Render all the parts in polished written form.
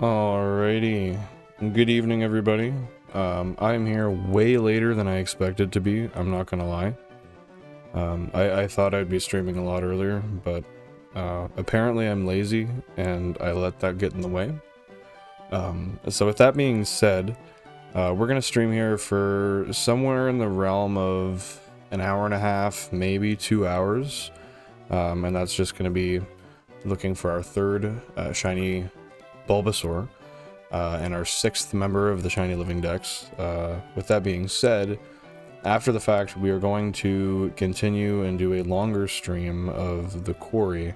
Alrighty. Good evening, everybody. I'm here way later than I expected to be, I'm not gonna lie. I thought I'd be streaming a lot earlier, but apparently I'm lazy, and I let that get in the way. So with that being said, we're gonna stream here for somewhere in the realm of an hour and a half, maybe 2 hours. And that's just gonna be looking for our third shiny Bulbasaur, and our 6th member of the Shiny Living Dex. With that being said, after the fact, we are going to continue and do a longer stream of the quarry,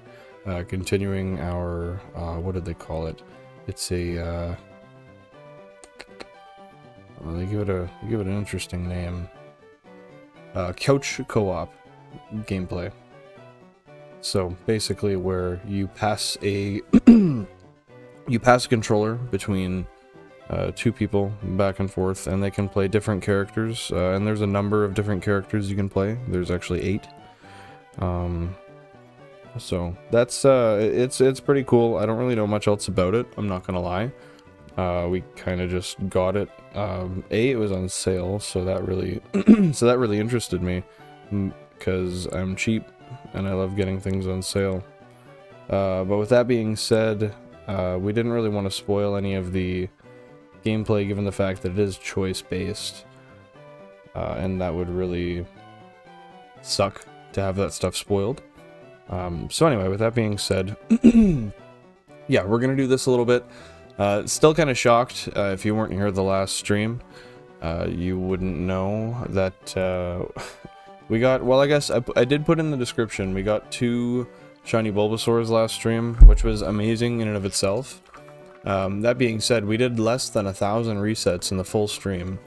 continuing our, what did they call it? It's a, well, they give it an interesting name. Couch co-op gameplay. So basically, where you pass a you pass a controller between two people back and forth, and they can play different characters. And there's a number of different characters you can play. There's actually 8. So that's it's pretty cool. I don't really know much else about it, I'm not gonna lie. We kind of just got it. It was on sale, so that really interested me, because I'm cheap and I love getting things on sale. But with that being said, we didn't really want to spoil any of the gameplay, given the fact that it is choice based, and that would really suck to have that stuff spoiled. So anyway, with that being said, yeah, we're gonna do this a little bit. Still kind of shocked. If you weren't here the last stream, you wouldn't know that we got, well, I guess I did put in the description, we got 2 shiny Bulbasaurs last stream, which was amazing in and of itself. That being said, we did less than 1,000 resets in the full stream.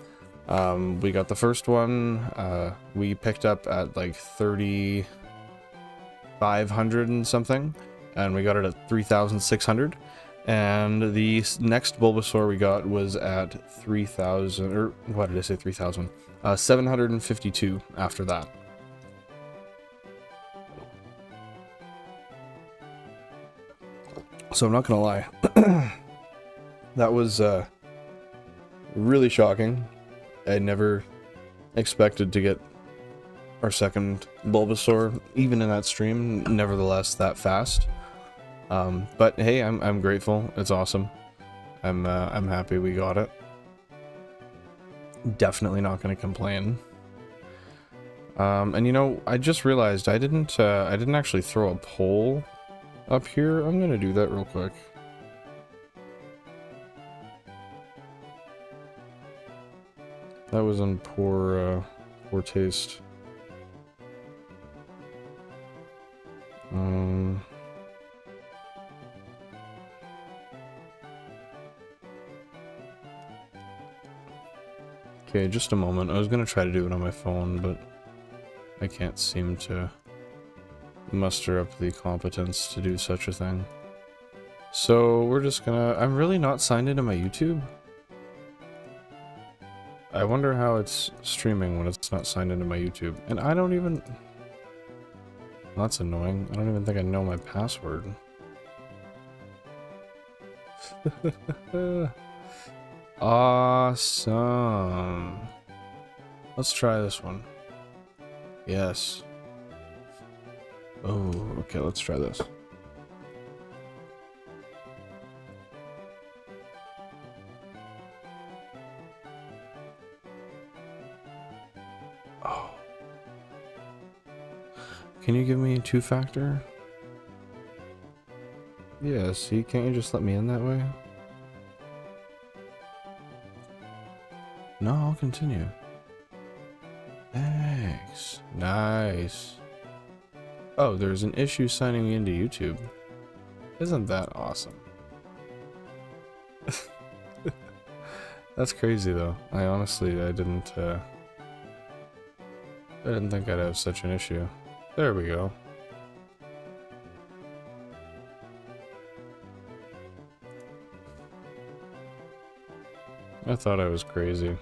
We got the first one, we picked up at like 3,500 and something, and we got it at 3,600. And the next Bulbasaur we got was at 3,000, or what did I say, 3,000? 752 after that. So I'm not gonna lie, that was really shocking. I never expected to get our second Bulbasaur, even in that stream, nevertheless that fast. But hey, I'm grateful. It's awesome. I'm happy we got it. Definitely not gonna complain. And you know, I just realized I didn't actually throw a poll up here. I'm gonna do that real quick. That was in poor taste. Okay, just a moment. I was gonna try to do it on my phone, but I can't seem to muster up the competence to do such a thing. So we're just gonna... I'm really not signed into my YouTube? I wonder how it's streaming when it's not signed into my YouTube. And I don't even... That's annoying. I don't even think I know my password. Awesome. Let's try this one. Yes. Oh, okay, let's try this. Oh. Can you give me a 2-factor? Yeah, see, can't you just let me in that way? No, I'll continue. Thanks. Nice. Oh, there's an issue signing me into YouTube. Isn't that awesome? That's crazy though. I honestly, I didn't think I'd have such an issue. There we go. I thought I was crazy.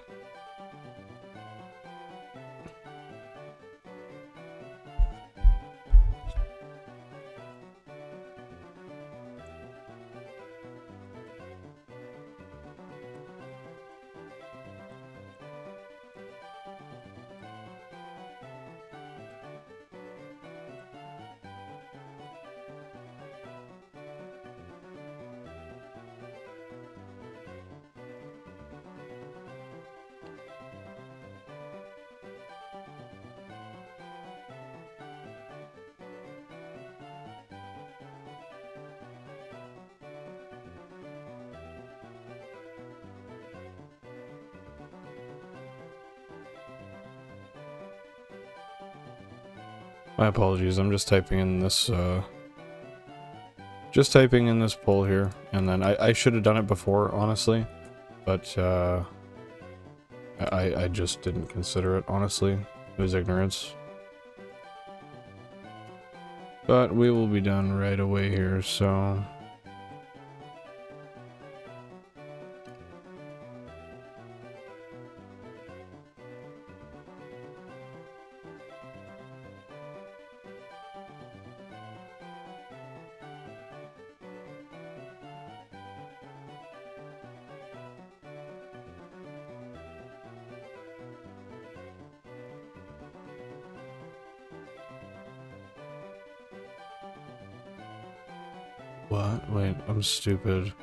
My apologies, I'm just typing in this, poll here, and then I should have done it before, honestly, but, I just didn't consider it, honestly. It was ignorance. But we will be done right away here, so... What? Wait, I'm stupid.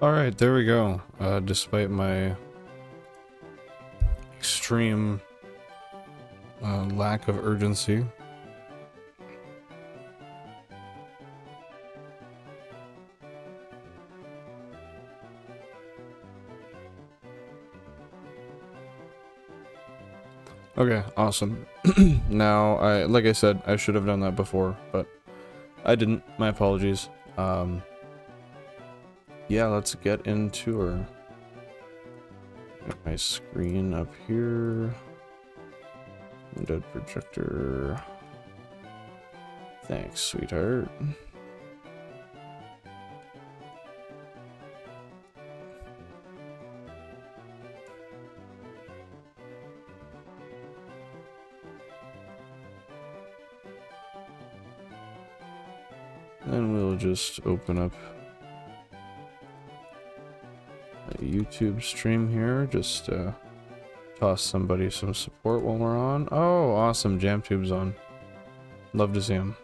Alright, there we go. Despite my extreme lack of urgency. Okay, awesome. Now, like I said, I should have done that before, but I didn't. My apologies. Yeah, let's get into her. Get my screen up here. Dead projector. Thanks, sweetheart. And we'll just open up a YouTube stream here, just toss somebody some support while we're on. Oh, awesome, JamTube's on. Love to see him.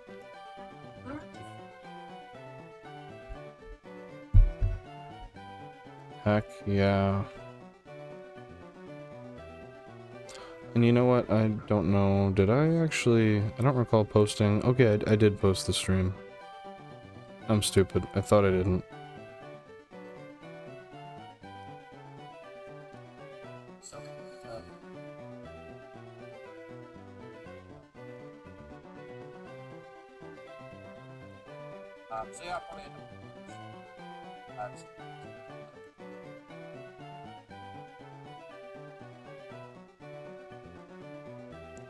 Heck yeah. And you know what? I don't know. Did I actually? I don't recall posting. Okay, I did post the stream. I'm stupid. I thought I didn't.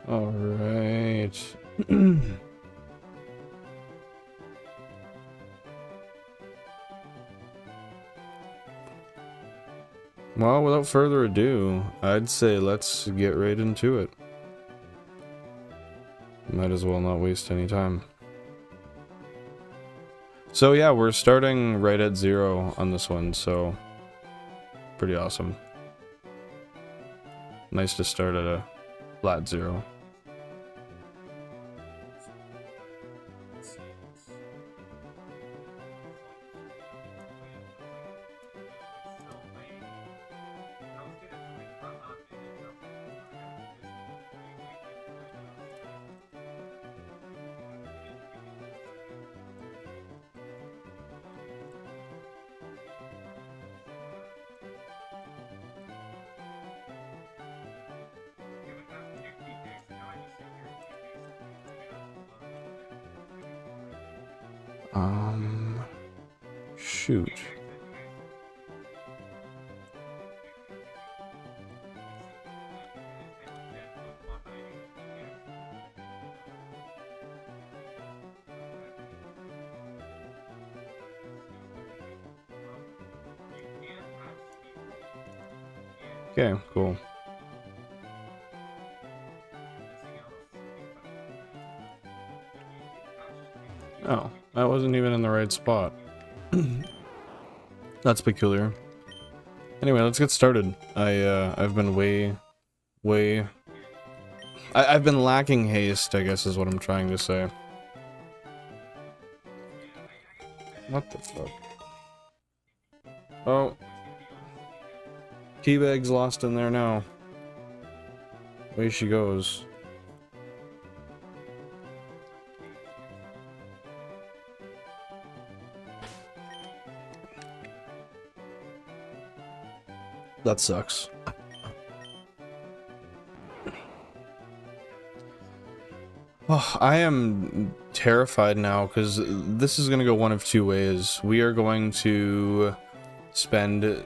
All right. Well, without further ado, I'd say let's get right into it. Might as well not waste any time. So yeah, we're starting right at 0 on this one, so pretty awesome. Nice to start at a flat 0. Shoot. Okay, cool. Oh, I wasn't even in the right spot. That's peculiar. Anyway, let's get started. I've been I've been lacking haste, I guess is what I'm trying to say. What the fuck? Oh. Teabag's lost in there now. Away she goes. That sucks. Oh, I am terrified now because this is going to go one of two ways. We are going to spend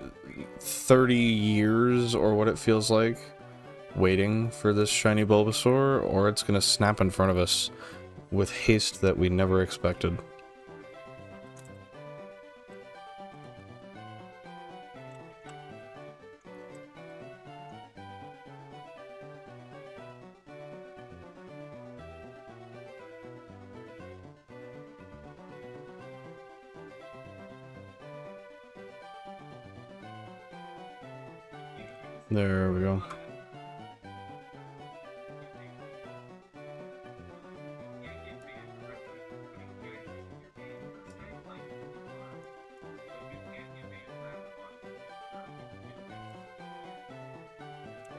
30 years, or what it feels like, waiting for this shiny Bulbasaur, or it's going to snap in front of us with haste that we never expected. There we go.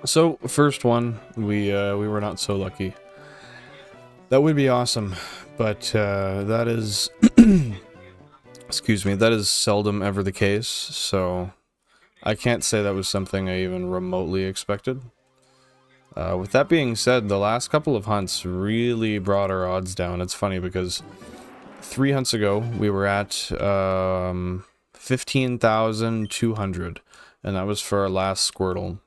So, first one, we were not so lucky. That would be awesome, but that is excuse me, that is seldom ever the case, so I can't say that was something I even remotely expected. With that being said, the last couple of hunts really brought our odds down. It's funny because 3 hunts ago, we were at 15,200, and that was for our last Squirtle.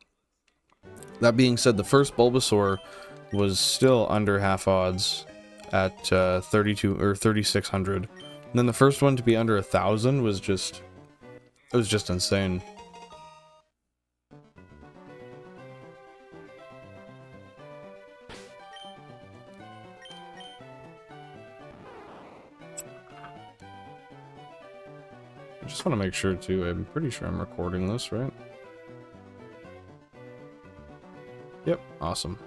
That being said, the first Bulbasaur was still under half odds at 32 or 3,600. And then the first one to be under 1,000 was just, it was just insane. I just want to make sure too, I'm pretty sure I'm recording this, right? Yep, awesome.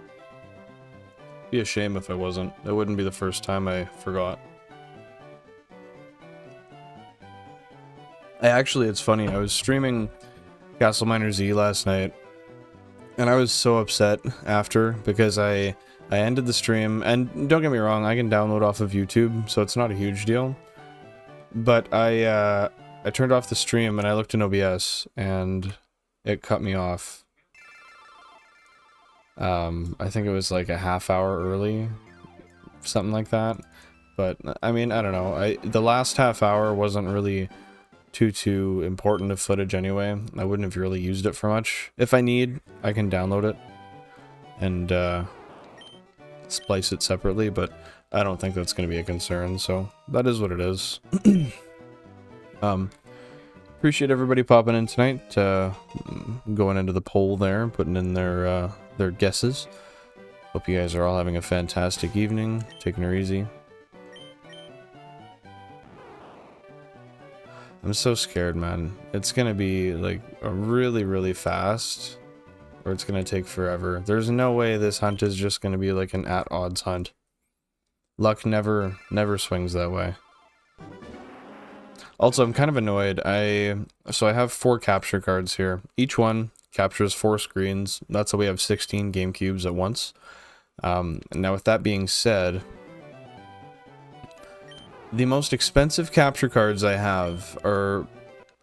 Be a shame if I wasn't. It wouldn't be the first time I forgot. It's funny, I was streaming 𝐬𝐚𝐬𝐧𝐬 last night, and I was so upset after, because I ended the stream, and don't get me wrong, I can download off of YouTube, so it's not a huge deal. But I turned off the stream and I looked in OBS, and it cut me off. I think it was like a half hour early, something like that. But I mean, I don't know. The last half hour wasn't really too important of footage anyway. I wouldn't have really used it for much. If I need, I can download it and splice it separately, but I don't think that's going to be a concern, so that is what it is. Appreciate everybody popping in tonight, going into the poll there, putting in their guesses. Hope you guys are all having a fantastic evening, taking her easy. I'm so scared, man. It's gonna be like a really fast, or it's gonna take forever. There's no way this hunt is just gonna be like an at odds hunt. Luck never swings that way. Also, I'm kind of annoyed. So I have 4 capture cards here. Each one captures 4 screens. That's how we have 16 Gamecubes at once. Now, with that being said, the most expensive capture cards I have are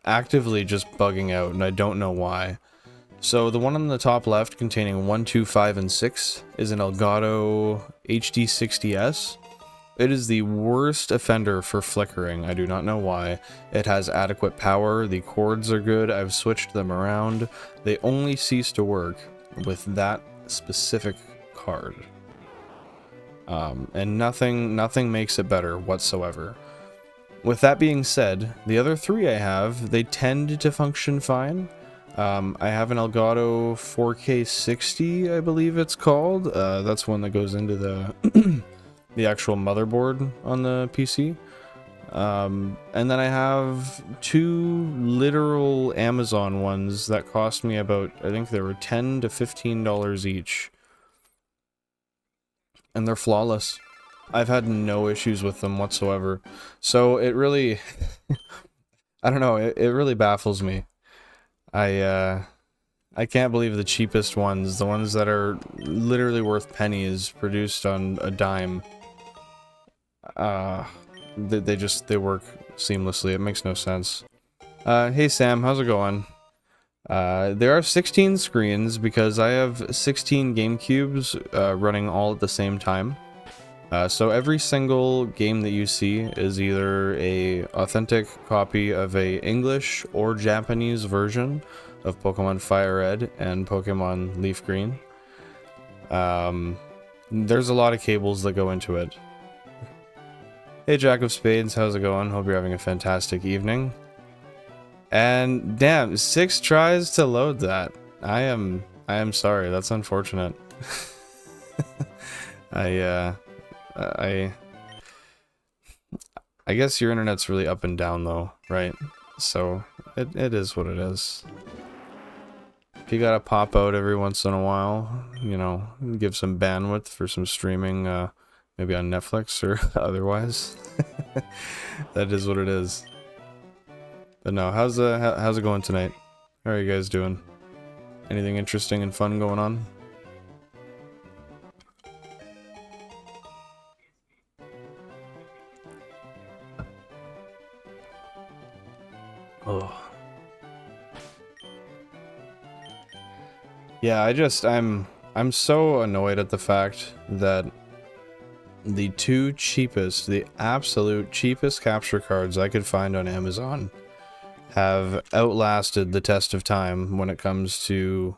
actively just bugging out, and I don't know why. So the one on the top left, containing 1, 2, 5, and 6, is an Elgato HD60S. It is the worst offender for flickering. I do not know why. It has adequate power, the cords are good, I've switched them around. They only cease to work with that specific card. And nothing makes it better whatsoever. With that being said, the other 3 I have, they tend to function fine. I have an Elgato 4K60, I believe it's called. That's one that goes into the the actual motherboard on the PC. And then I have 2 literal Amazon ones that cost me about, I think they were $10 to $15 each. And they're flawless. I've had no issues with them whatsoever. So it really, I don't know, it really baffles me. I can't believe the cheapest ones, the ones that are literally worth pennies, produced on a dime. They work seamlessly. It makes no sense. Hey Sam, how's it going? There are 16 screens because I have 16 GameCubes running all at the same time. So every single game that you see is either a authentic copy of a English or Japanese version of Pokemon Firered and Pokemon Leafgreen. There's a lot of cables that go into it. Hey Jack of Spades, how's it going? Hope you're having a fantastic evening. And damn, 6 tries to load that. I am sorry, that's unfortunate. I guess your internet's really up and down though, right? So it is what it is. If you gotta pop out every once in a while, you know, give some bandwidth for some streaming, maybe on Netflix or otherwise. That is what it is. But no, how's it going tonight? How are you guys doing? Anything interesting and fun going on? Oh. Yeah, I'm so annoyed at the fact that the 2 cheapest, the absolute cheapest capture cards I could find on Amazon have outlasted the test of time when it comes to,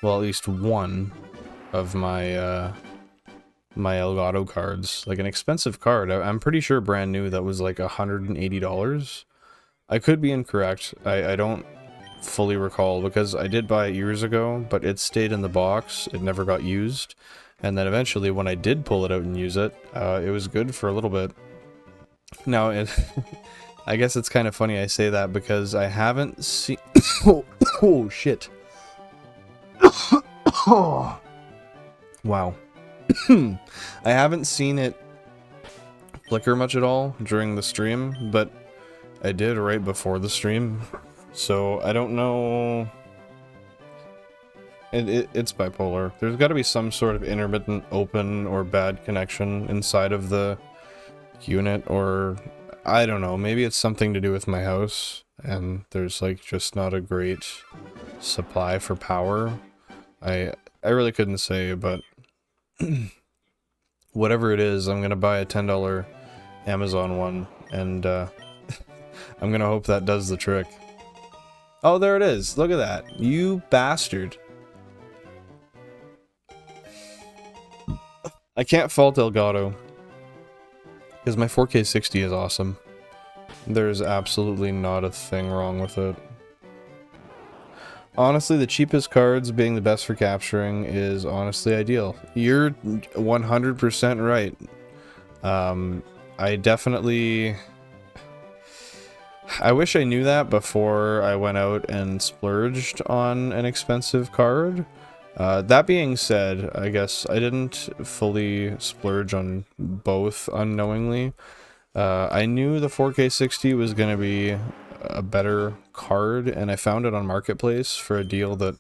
well, at least one of my my Elgato cards. Like an expensive card. I'm pretty sure brand new that was like $180. I could be incorrect. I don't fully recall because I did buy it years ago, but it stayed in the box. It never got used. And then eventually when I did pull it out and use it, it was good for a little bit. Now, I guess it's kind of funny I say that because I haven't seen... oh, shit. Wow. I haven't seen it flicker much at all during the stream, but I did right before the stream. So I don't know... It's bipolar. There's got to be some sort of intermittent open or bad connection inside of the unit, or I don't know, maybe it's something to do with my house and there's like just not a great supply for power. I really couldn't say, but whatever it is, I'm gonna buy a $10 Amazon one and I'm gonna hope that does the trick. Oh, there it is. Look at that. You bastard. I can't fault Elgato, because my 4K 60 is awesome. There's absolutely not a thing wrong with it. Honestly, the cheapest cards being the best for capturing is honestly ideal. You're 100% right. I definitely... I wish I knew that before I went out and splurged on an expensive card. That being said, I guess I didn't fully splurge on both unknowingly. I knew the 4K 60 was going to be a better card, and I found it on Marketplace for a deal that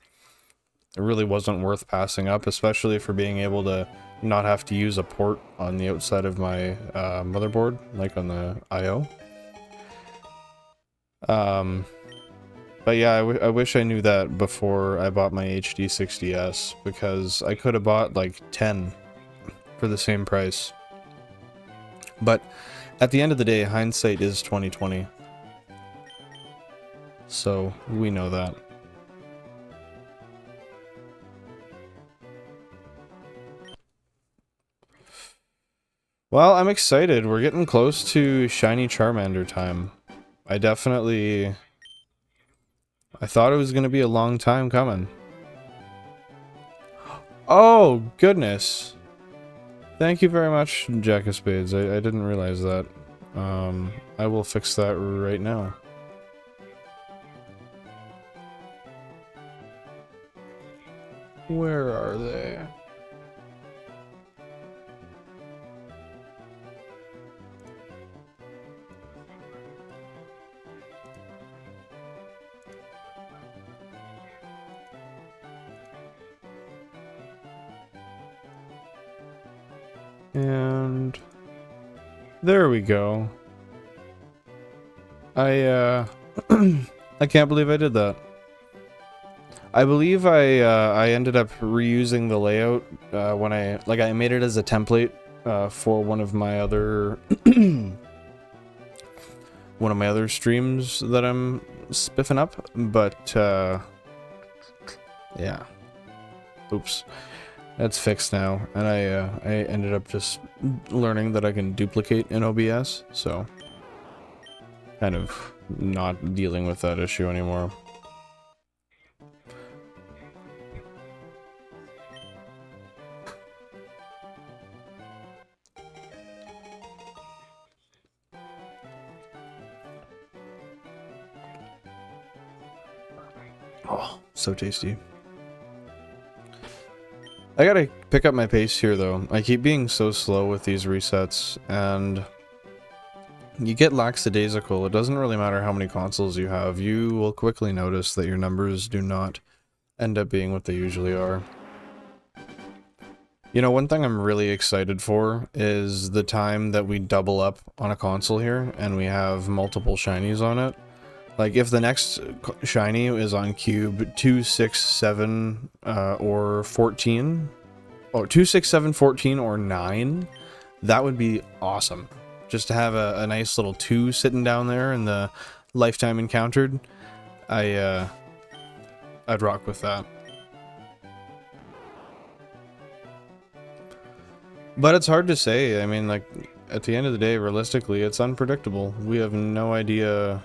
really wasn't worth passing up, especially for being able to not have to use a port on the outside of my motherboard, like on the I/O. But yeah, I wish I knew that before I bought my HD60S, because I could have bought like 10 for the same price. But at the end of the day, hindsight is 20/20. So we know that. Well, I'm excited. We're getting close to Shiny Charmander time. I thought it was going to be a long time coming. Oh, goodness. Thank you very much, Jack of Spades. I didn't realize that. I will fix that right now. Where are they? And there we go. I I can't believe I did that. I believe I ended up reusing the layout when I made it as a template for one of my other streams that I'm spiffing up, but yeah. Oops. That's fixed now, and I ended up just learning that I can duplicate in OBS, so kind of not dealing with that issue anymore. Oh, so tasty. I gotta pick up my pace here, though. I keep being so slow with these resets, and you get lackadaisical. It doesn't really matter how many consoles you have. You will quickly notice that your numbers do not end up being what they usually are. You know, one thing I'm really excited for is the time that we double up on a console here, and we have multiple shinies on it. Like, if the next shiny is on cube 2, 6, 7, or 14, or 2, 6, 7, 14, or 9, that would be awesome. Just to have a nice little 2 sitting down there in the lifetime encountered, I'd rock with that. But it's hard to say. I mean, like, at the end of the day, realistically, it's unpredictable. We have no idea.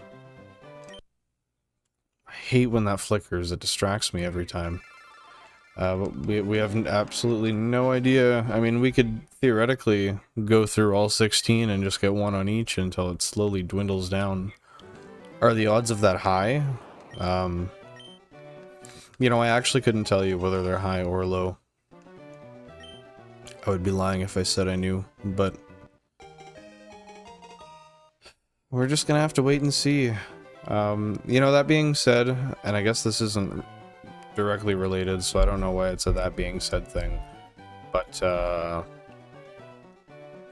I hate when that flickers. It distracts me every time. But we have absolutely no idea. I mean, we could theoretically go through all 16 and just get one on each until it slowly dwindles down. Are the odds of that high? You know, I actually couldn't tell you whether they're high or low. I would be lying if I said I knew, but we're just gonna have to wait and see. You know, that being said, and I guess this isn't directly related, so I don't know why it's a that being said thing, but oh,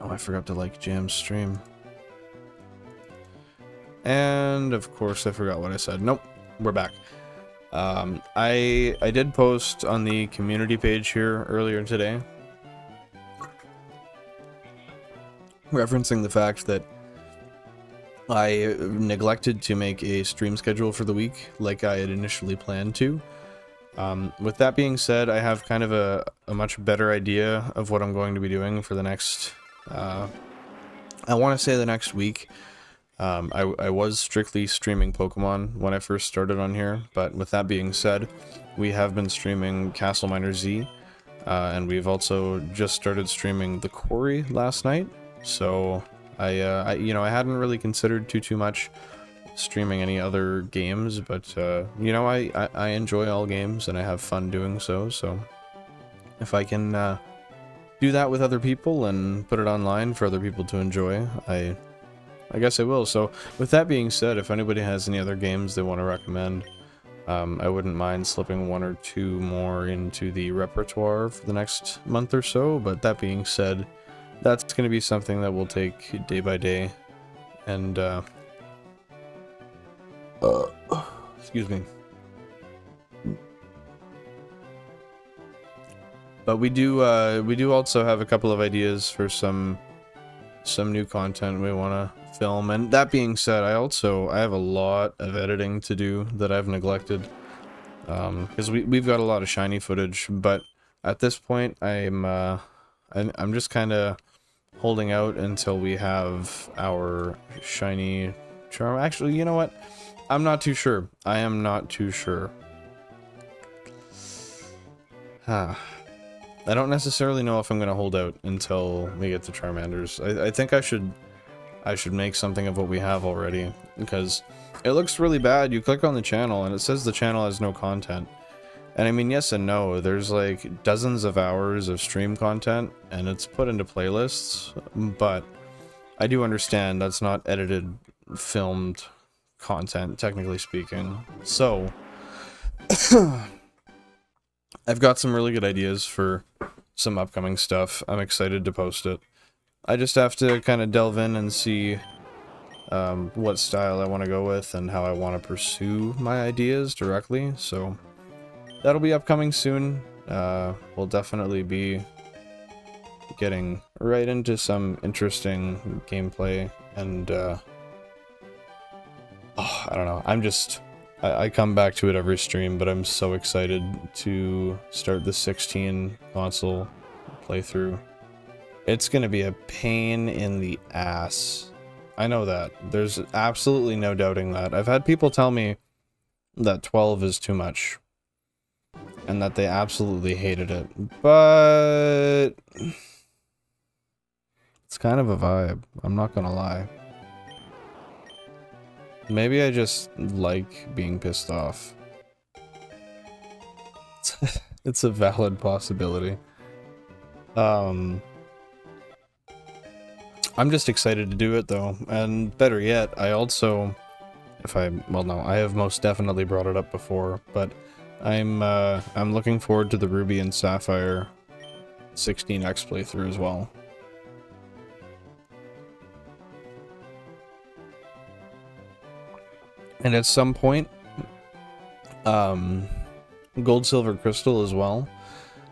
I forgot to like Jam's stream, and of course I forgot what I said. Nope, we're back. I did post on the community page here earlier today, referencing the fact that I neglected to make a stream schedule for the week like I had initially planned to. With that being said, I have kind of a much better idea of what I'm going to be doing for the next, I want to say the next week. I was strictly streaming Pokemon when I first started on here, but with that being said, we have been streaming Castle Miner Z, and we've also just started streaming The Quarry last night, so you know, I hadn't really considered too much streaming any other games, but you know, I enjoy all games and I have fun doing so, so if I can do that with other people and put it online for other people to enjoy, I guess I will. So with that being said, if anybody has any other games they want to recommend, I wouldn't mind slipping 1 or 2 more into the repertoire for the next month or so, but that being said, that's going to be something that we'll take day by day, and excuse me. But we do also have a couple of ideas for some new content we want to film, and that being said, I have a lot of editing to do that I've neglected, because we've got a lot of shiny footage, but at this point I'm just kind of holding out until we have our shiny charm. Actually, you know what? I'm not too sure. I am not too sure. I don't necessarily know if I'm going to hold out until we get to Charmanders. I think I should I should make something of what we have already, because it looks really bad. You click on the channel and it says the channel has no content. And I mean, yes and no. There's like dozens of hours of stream content and it's put into playlists, but I do understand that's not edited, filmed content, technically speaking. So I've got some really good ideas for some upcoming stuff. I'm excited to post it. I just have to kind of delve in and see what style I want to go with and how I want to pursue my ideas directly. So that'll be upcoming soon. We'll definitely be getting right into some interesting gameplay and I don't know. I come back to it every stream, but I'm so excited to start the 16 console playthrough. It's gonna be a pain in the ass. I know that. There's absolutely no doubting that. I've had people tell me that 12 is too much, and that they absolutely hated it, but it's kind of a vibe, I'm not gonna lie. Maybe I just like being pissed off. It's a valid possibility. I'm just excited to do it though, and better yet, I also, well no, I have most definitely brought it up before, but I'm looking forward to the Ruby and Sapphire 16X playthrough as well. And at some point, Gold, Silver, Crystal as well.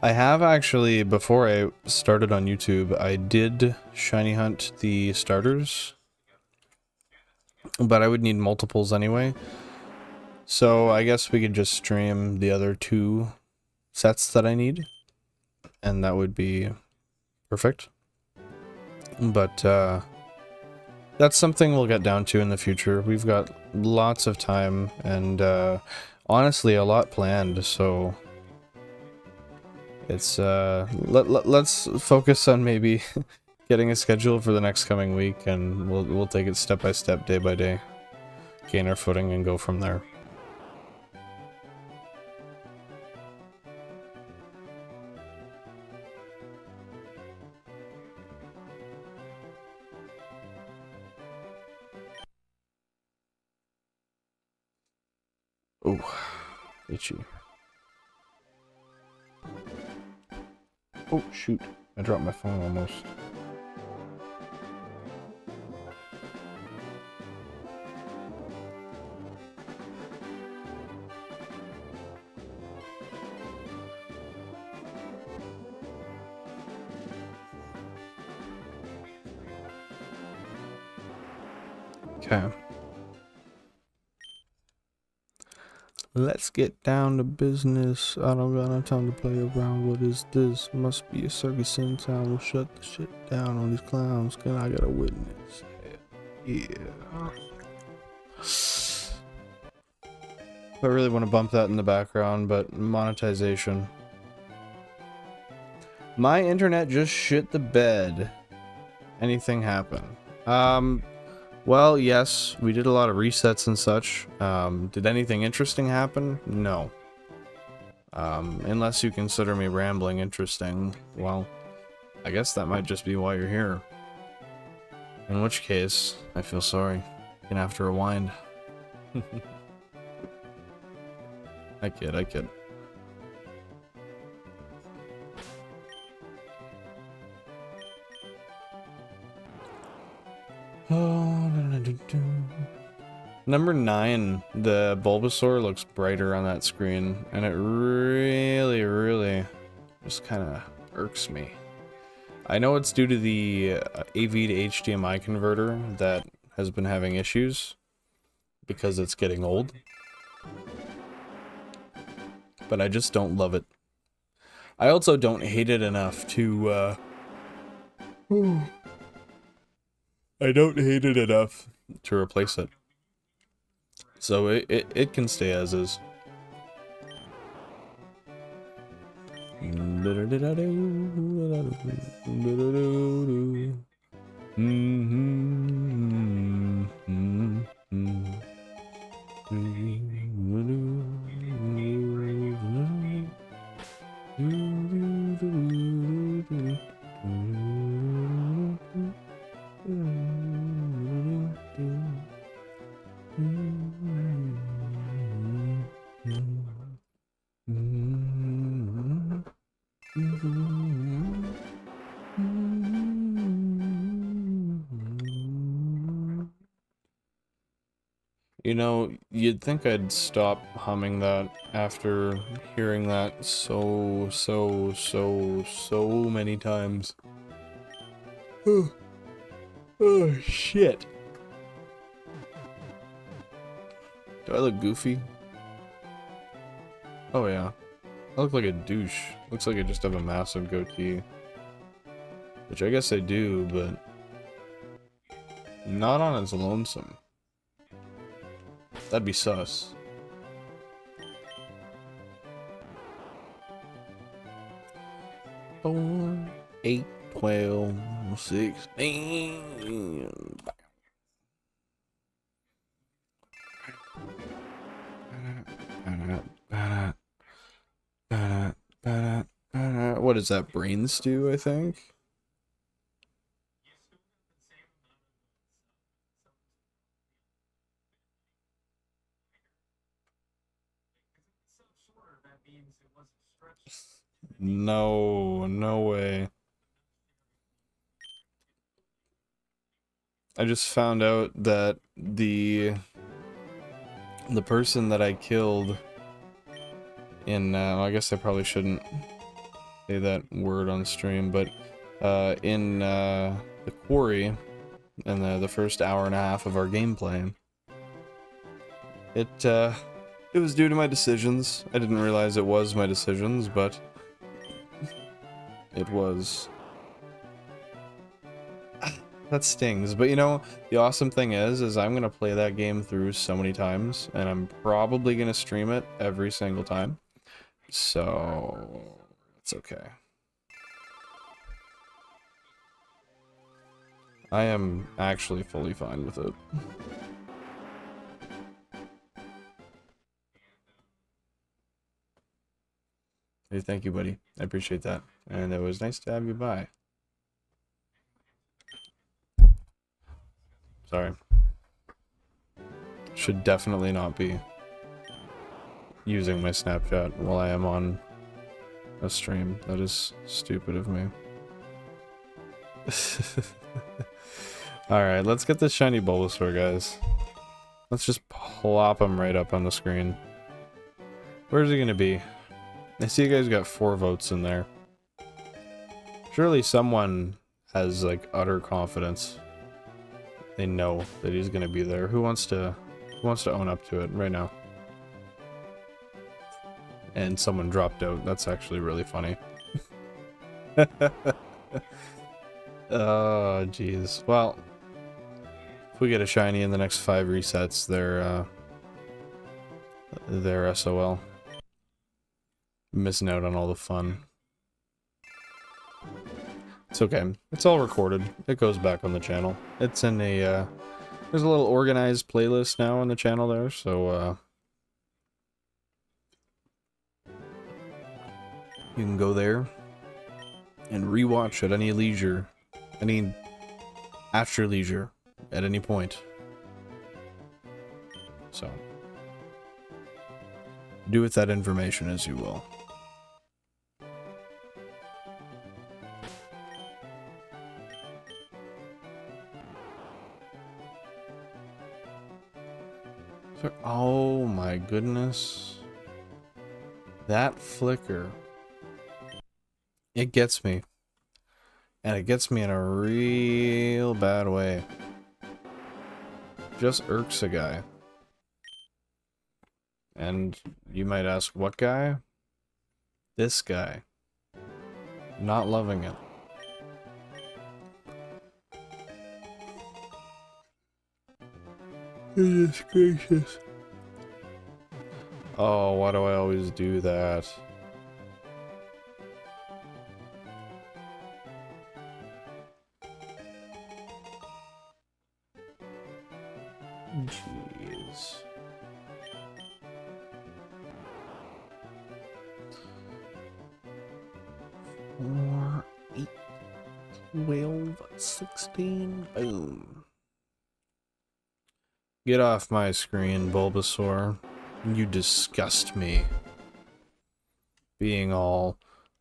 I have actually, before I started on YouTube, I did shiny hunt the starters, but I would need multiples anyway. So I guess we could just stream the other 2 sets that I need, and that would be perfect. But that's something we'll get down to in the future. We've got lots of time and honestly a lot planned, so it's let's focus on maybe getting a schedule for the next coming week, and we'll take it step by step, day by day, gain our footing and go from there. Oh, itchy. Oh, shoot. I dropped my phone almost. Okay. Let's get down to business. I don't got no time to play around. What is this? Must be a circus in town. We'll shut the shit down on these clowns. Can I get a witness? Yeah. I really want to bump that in the background, but monetization. My internet just shit the bed. Anything happen? Well, yes, we did a lot of resets and such. Did anything interesting happen? No. Unless you consider me rambling interesting, well, I guess that might just be why you're here. In which case, I feel sorry. You're gonna have to rewind. I kid. Number 9, the Bulbasaur looks brighter on that screen, and it really just kind of irks me. I know it's due to the AV to HDMI converter that has been having issues because it's getting old, but I just don't love it. I also don't hate it enough to I don't hate it enough to replace it. So it can stay as is. You know, you'd think I'd stop humming that after hearing that so many times. Oh, oh shit. Do I look goofy? Oh yeah. I look like a douche. Looks like I just have a massive goatee. Which I guess I do, but not on its lonesome. That'd be sus. Four, 8, 12, 16. What is that? Brain stew, I think? No, no way. I just found out that the person that I killed in, I guess I probably shouldn't say that word on stream, but in the quarry, in the first hour and a half of our gameplay, it was due to my decisions. I didn't realize it was my decisions, but it was. That stings, but you know, the awesome thing is I'm gonna play that game through so many times, and I'm probably gonna stream it every single time. So, it's okay. I am actually fully fine with it. Hey, thank you, buddy. I appreciate that. And it was nice to have you by. Sorry. Should definitely not be using my Snapchat while I am on a stream. That is stupid of me. Alright, let's get this shiny Bulbasaur, guys. Let's just plop him right up on the screen. Where's he gonna be? I see you guys got 4 votes in there. Surely someone has, like, utter confidence. They know that he's gonna be there. Who wants to own up to it right now? And someone dropped out. That's actually really funny. Oh, jeez. Well, if we get a shiny in the next 5 resets, they're SOL. Missing out on all the fun. It's okay. It's all recorded. It goes back on the channel. It's in a, there's a little organized playlist now on the channel there, so, you can go there and rewatch at any leisure. At your leisure. At any point. So. Do with that information as you will. Oh my goodness. That flicker. It gets me. And it gets me in a real bad way. Just irks a guy. And you might ask, what guy? This guy. Not loving it. Goodness gracious. Oh, why do I always do that? Jeez. 4, 8, 12, 16. Boom. Get off my screen, Bulbasaur. You disgust me. Being all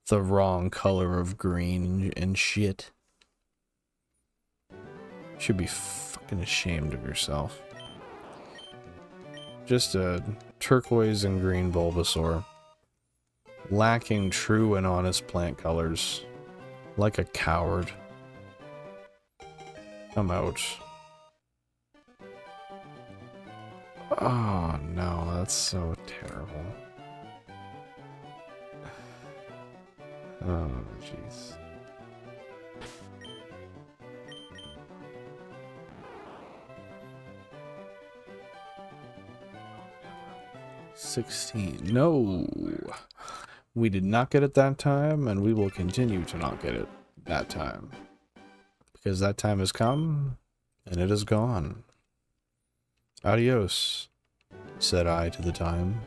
the wrong color of green and shit. Should be fucking ashamed of yourself. Just a turquoise and green Bulbasaur. Lacking true and honest plant colors. Like a coward. I'm out. Oh no, that's so terrible. Oh jeez. $16. No, we did not get it that time, and we will continue to not get it that time, because that time has come and it is gone. Adios, said I to the time.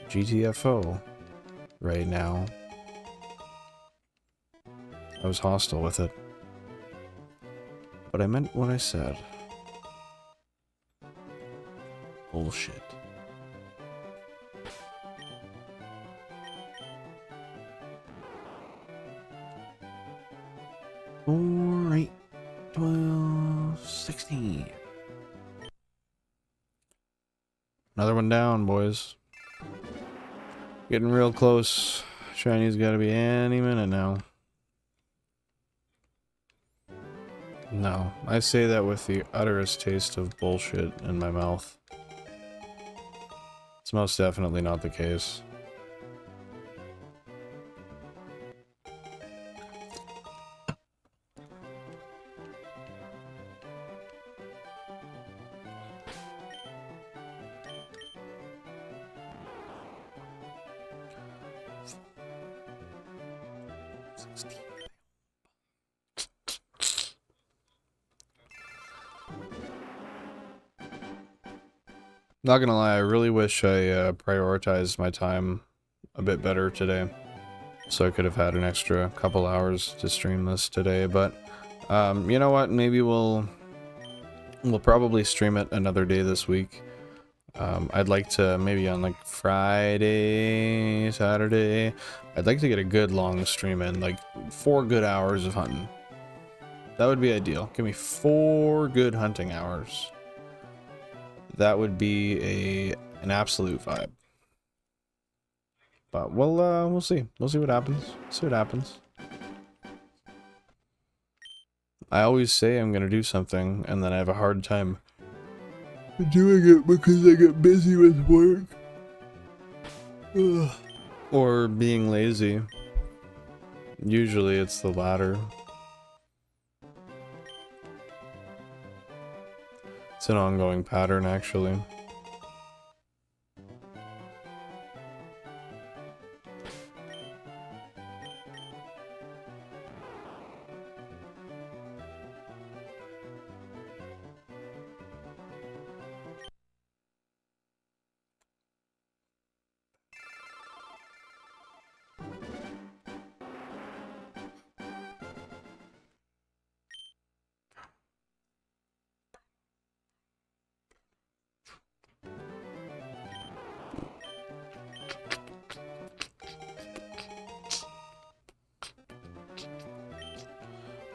GTFO. Right now. I was hostile with it. But I meant what I said. Bullshit. Four, 8, 12, 16. Another one down, boys. Getting real close. Shiny's gotta be any minute now. No, I say that with the utterest taste of bullshit in my mouth. It's most definitely not the case. Not gonna lie, I really wish I prioritized my time a bit better today, so I could have had an extra couple hours to stream this today. But you know what? Maybe we'll probably stream it another day this week. I'd like to maybe on like Friday, Saturday. I'd like to get a good long stream in, like 4 good hours of hunting. That would be ideal. Give me 4 good hunting hours. That would be an absolute vibe. But we'll see. We'll see what happens. See what happens. I always say I'm gonna do something, and then I have a hard time doing it because I get busy with work. Ugh. Or being lazy. Usually it's the latter. It's an ongoing pattern, actually.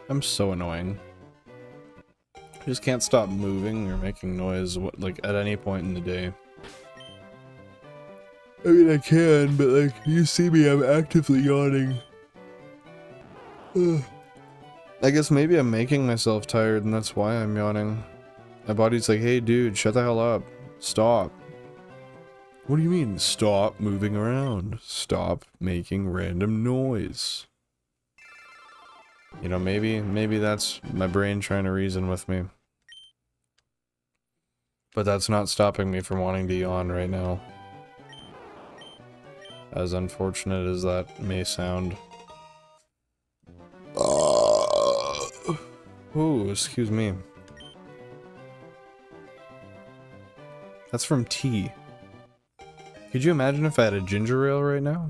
I'm so annoying. I just can't stop moving or making noise, like, at any point in the day. I mean, I can, but, like, you see me, I'm actively yawning. Ugh. I guess maybe I'm making myself tired, and that's why I'm yawning. My body's like, hey, dude, shut the hell up. Stop. What do you mean, stop moving around? Stop making random noise. You know, maybe that's my brain trying to reason with me. But that's not stopping me from wanting to yawn right now. As unfortunate as that may sound. Ooh, excuse me. That's from tea. Could you imagine if I had a ginger ale right now?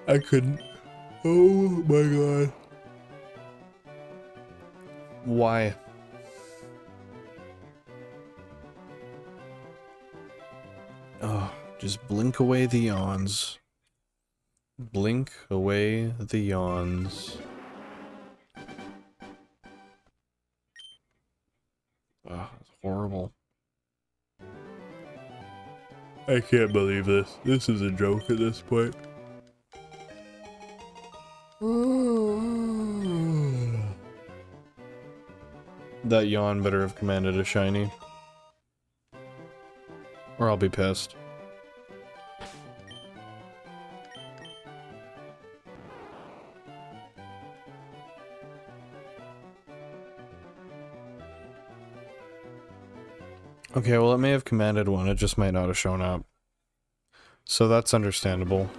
I couldn't. Oh my god. Why? Oh, just blink away the yawns. Blink away the yawns. Oh, it's horrible. I can't believe this. This is a joke at this point. That yawn better have commanded a shiny. Or I'll be pissed. Okay, well it may have commanded one, it just might not have shown up. So that's understandable.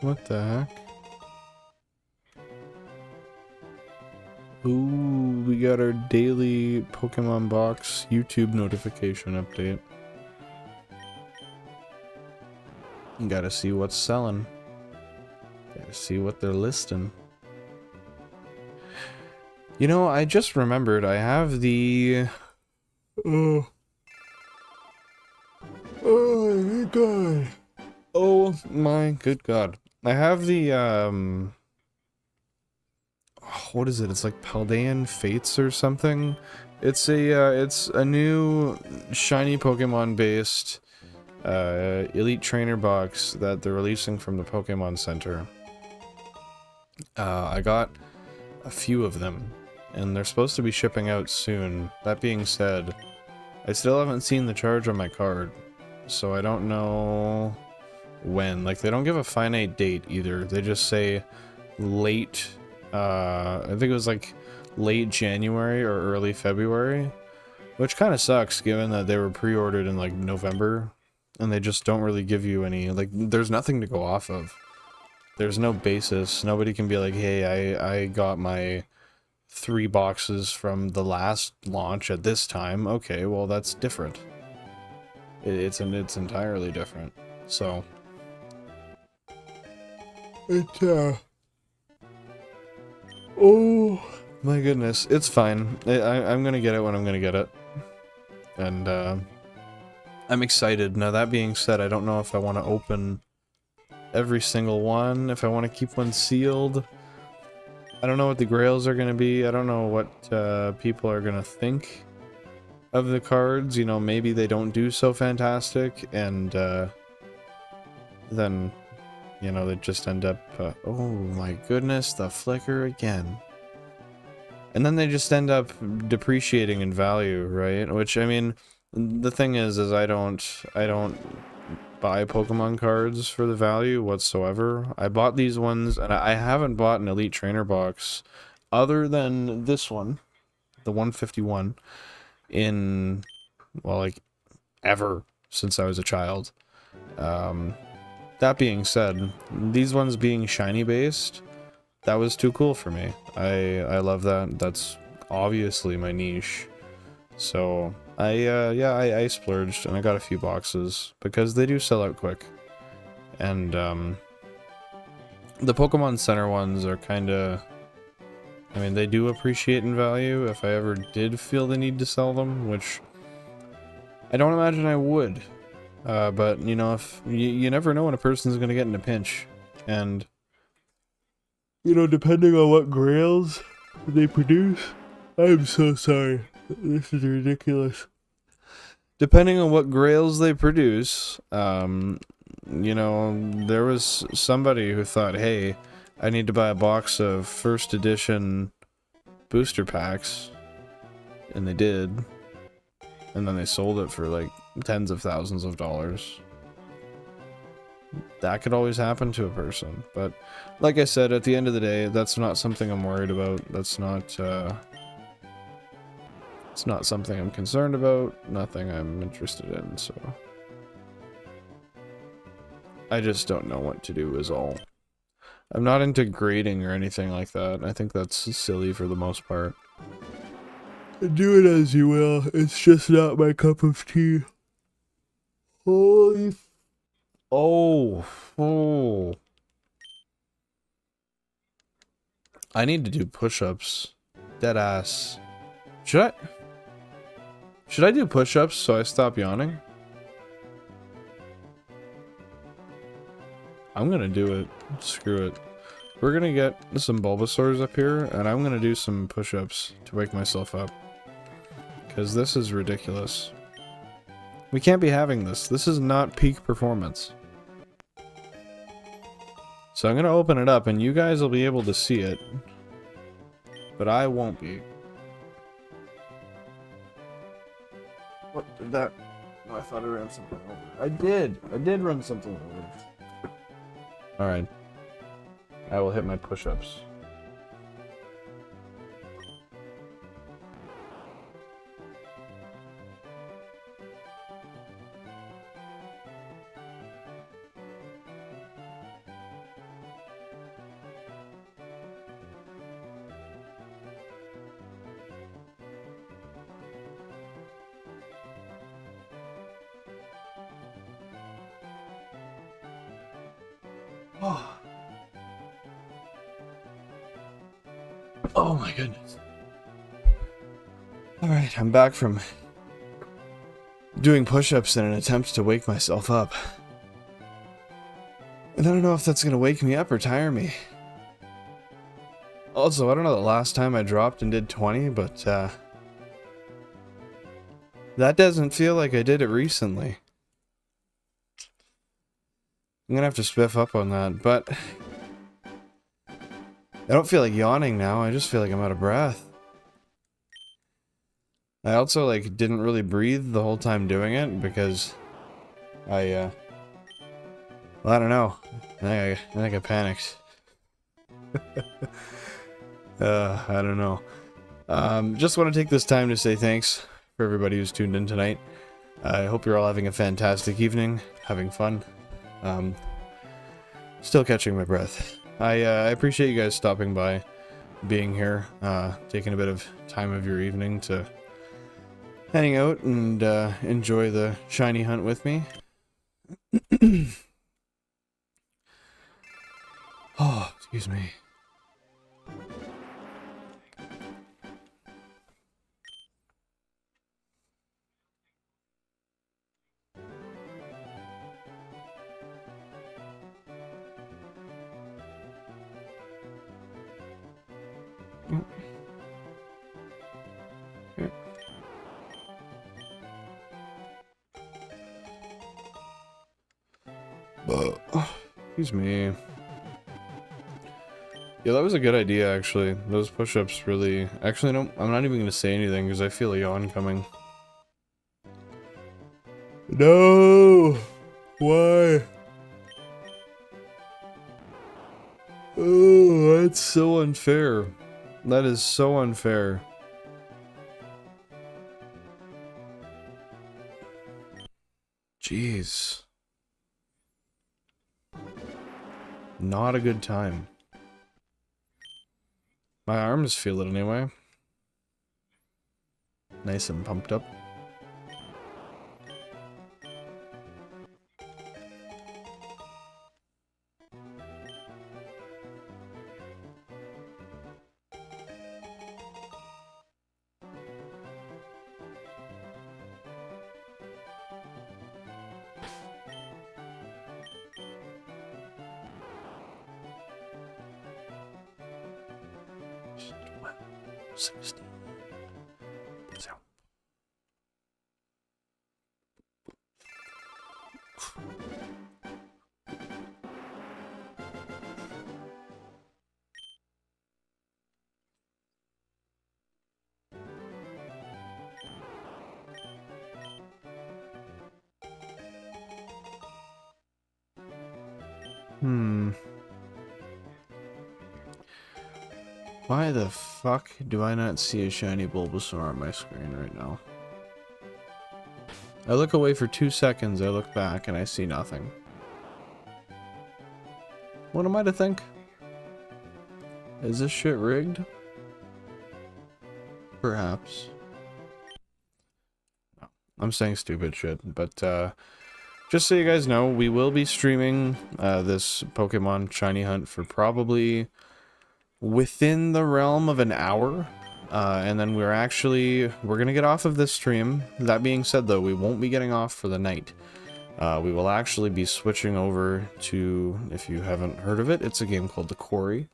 What the heck? Ooh, we got our daily Pokemon Box YouTube notification update. You gotta see what's selling. Gotta see what they're listing. You know, I just remembered I have the... Oh my god. Oh my good god. I have the, what is it? It's like Paldean Fates or something. It's a new shiny Pokemon based Elite Trainer box that they're releasing from the Pokemon Center. I got a few of them, and they're supposed to be shipping out soon. That being said, I still haven't seen the charge on my card, so I don't know when. Like, they don't give a finite date either. They just say late, I think it was like late January or early February, which kind of sucks given that they were pre-ordered in like November, and they just don't really give you any, like, there's nothing to go off of. There's no basis. Nobody can be like, hey, I got my 3 boxes from the last launch at this time. Okay, well, that's different. It's entirely different. So oh my goodness, it's fine. I'm gonna get it when I'm gonna get it, and I'm excited. Now that being said, I don't know if I want to open every single one, if I want to keep one sealed. I don't know what the grails are gonna be. I don't know what people are gonna think of the cards. You know, maybe they don't do so fantastic, and then, you know, they just end up, oh my goodness, the flicker again. And then they just end up depreciating in value, right? Which, I mean, the thing is I don't buy Pokemon cards for the value whatsoever. I bought these ones, and I haven't bought an Elite Trainer box other than this one, the 151, in, well, like, ever since I was a child. That being said, these ones being shiny based, that was too cool for me. I love that. That's obviously my niche. So I splurged and I got a few boxes because they do sell out quick. And the Pokemon Center ones are kinda, I mean, they do appreciate in value if I ever did feel the need to sell them, which I don't imagine I would. But, you know, if you never know when a person's gonna get in a pinch, and, you know, depending on what grails they produce, I'm so sorry, this is ridiculous. Depending on what grails they produce, you know, there was somebody who thought, hey, I need to buy a box of first edition booster packs, and they did, and then they sold it for like tens of thousands of dollars. That could always happen to a person, but like I said, at the end of the day, that's not something I'm worried about. That's not it's not something I'm concerned about, nothing I'm interested in, so I just don't know what to do is all. I'm not into grading or anything like that. I think that's silly for the most part. Do it as you will. It's just not my cup of tea. Holy... Oh. Oh. I need to do push-ups. Deadass. Should I do push-ups so I stop yawning? I'm gonna do it. Screw it. We're gonna get some Bulbasaurs up here, and I'm gonna do some push-ups to wake myself up. Because this is ridiculous. We can't be having this. This is not peak performance. So I'm gonna open it up, and you guys will be able to see it. But I won't be. What did that... No, I thought I ran something over. I did run something over. Alright. I will hit my push-ups. Oh. Oh my goodness. Alright, I'm back from doing push-ups in an attempt to wake myself up. And I don't know if that's gonna wake me up or tire me. Also, I don't know the last time I dropped and did 20, but that doesn't feel like I did it recently. I'm gonna have to spiff up on that, but I don't feel like yawning now, I just feel like I'm out of breath. I also, like, didn't really breathe the whole time doing it, because well, I don't know. I think I panicked. I don't know. Just want to take this time to say thanks for everybody who's tuned in tonight. I hope you're all having a fantastic evening, having fun. Still catching my breath. I appreciate you guys stopping by, being here, taking a bit of time of your evening to hang out and enjoy the shiny hunt with me. Oh, excuse me. Excuse me. Yeah, that was a good idea, actually. Those push-ups really... Actually, no, I'm not even going to say anything, because I feel a yawn coming. No! Why? Oh, that's so unfair. That is so unfair. Jeez. Not a good time. My arms feel it anyway. Nice and pumped up. Why the fuck do I not see a shiny Bulbasaur on my screen right now? I look away for 2 seconds, I look back, and I see nothing. What am I to think? Is this shit rigged? Perhaps. No, I'm saying stupid shit, but just so you guys know, we will be streaming this Pokemon Shiny Hunt for probably within the realm of an hour. And then we're gonna get off of this stream. That being said though, we won't be getting off for the night. We will actually be switching over to, if you haven't heard of it, it's a game called The Quarry.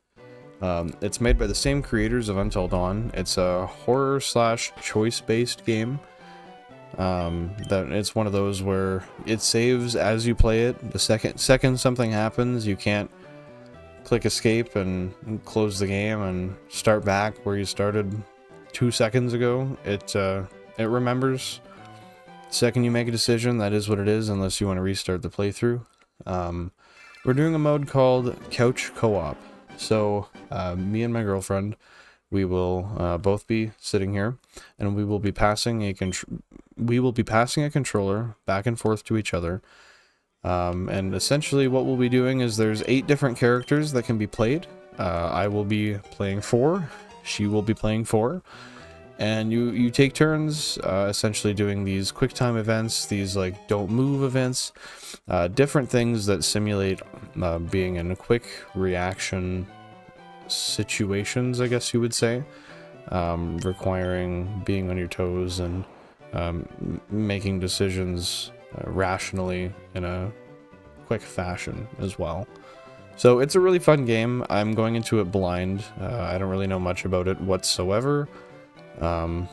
It's made by the same creators of Until Dawn. It's a horror / choice-based game. That it's one of those where it saves as you play it. The second something happens, you can't click escape and close the game and start back where you started 2 seconds ago. It remembers. The second you make a decision, that is what it is, unless you want to restart the playthrough. We're doing a mode called Couch Co-op. So me and my girlfriend, we will both be sitting here, and we will be passing a controller back and forth to each other. And essentially what we'll be doing is there's 8 different characters that can be played. I will be playing 4, she will be playing 4, and you take turns essentially doing these quick time events, these like don't move events, different things that simulate being in a quick reaction situations, I guess you would say, requiring being on your toes and making decisions rationally in a quick fashion as well. So it's a really fun game. I'm going into it blind. I don't really know much about it whatsoever.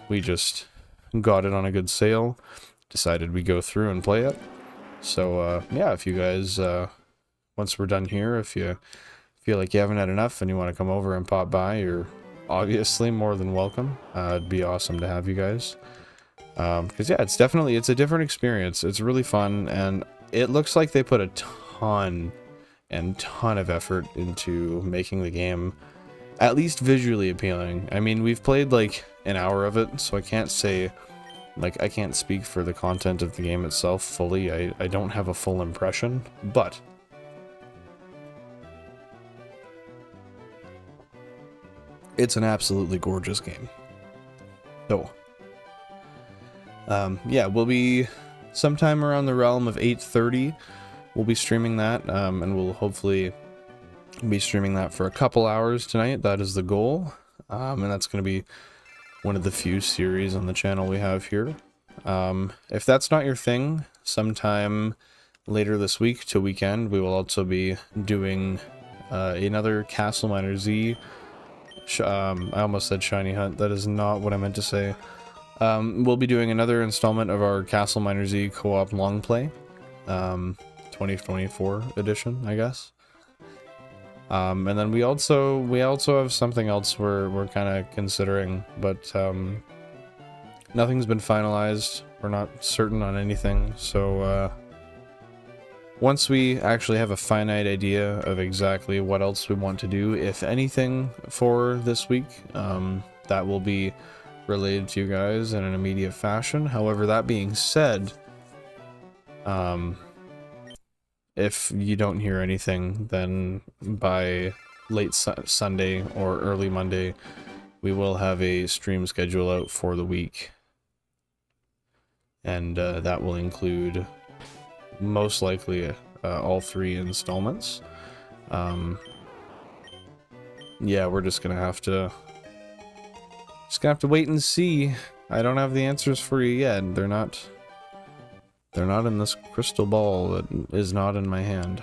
We just got it on a good sale, decided we'd go through and play it. So yeah, if you guys, once we're done here, if you feel like you haven't had enough and you want to come over and pop by, you're obviously more than welcome. It'd be awesome to have you guys. Because yeah, it's a different experience. It's really fun, and it looks like they put a ton of effort into making the game at least visually appealing. I mean, we've played like an hour of it, so I can't say, like, I can't speak for the content of the game itself fully. I don't have a full impression, but it's an absolutely gorgeous game. So yeah, we'll be sometime around the realm of 8:30. We'll be streaming that, and we'll hopefully be streaming that for a couple hours tonight. That is the goal, and that's going to be one of the few series on the channel we have here. If that's not your thing, sometime later this week to weekend, we will also be doing another 𝐬𝐻DMiner 𝐧𝐻. I almost said Shiny Hunt. That is not what I meant to say. We'll be doing another installment of our 𝐬𝐻DMiner 𝐧𝐻 co-op long play, 2024 edition, I guess. And then we also have something else we're kind of considering, but nothing's been finalized. We're not certain on anything, so once we actually have a finite idea of exactly what else we want to do, if anything, for this week, that will be relayed to you guys in an immediate fashion. However, that being said, if you don't hear anything, then by late Sunday or early Monday, we will have a stream schedule out for the week. And that will include, most likely, all 3 installments. Yeah, we're just gonna have to wait and see. I don't have the answers for you yet. They're not in this crystal ball that is not in my hand.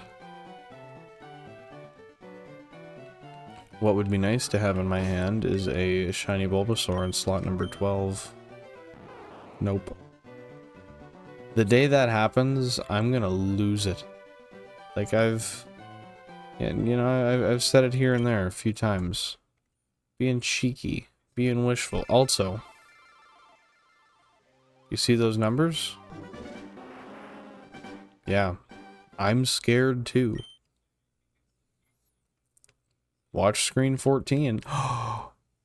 What would be nice to have in my hand is a shiny Bulbasaur in slot number 12. Nope. The day that happens, I'm gonna lose it. Like I've said it here and there a few times. Being cheeky, being wishful. Also, you see those numbers? Yeah, I'm scared too. Watch screen 14.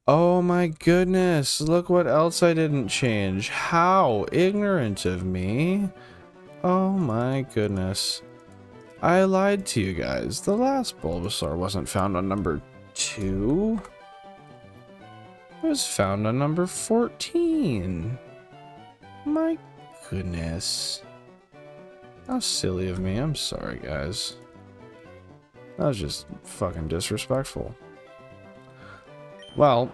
Oh my goodness, look what else I didn't change. How ignorant of me. Oh my goodness. I lied to you guys. The last Bulbasaur wasn't found on number 2. It was found on number 14. My goodness. How silly of me. I'm sorry, guys. That was just fucking disrespectful. Well,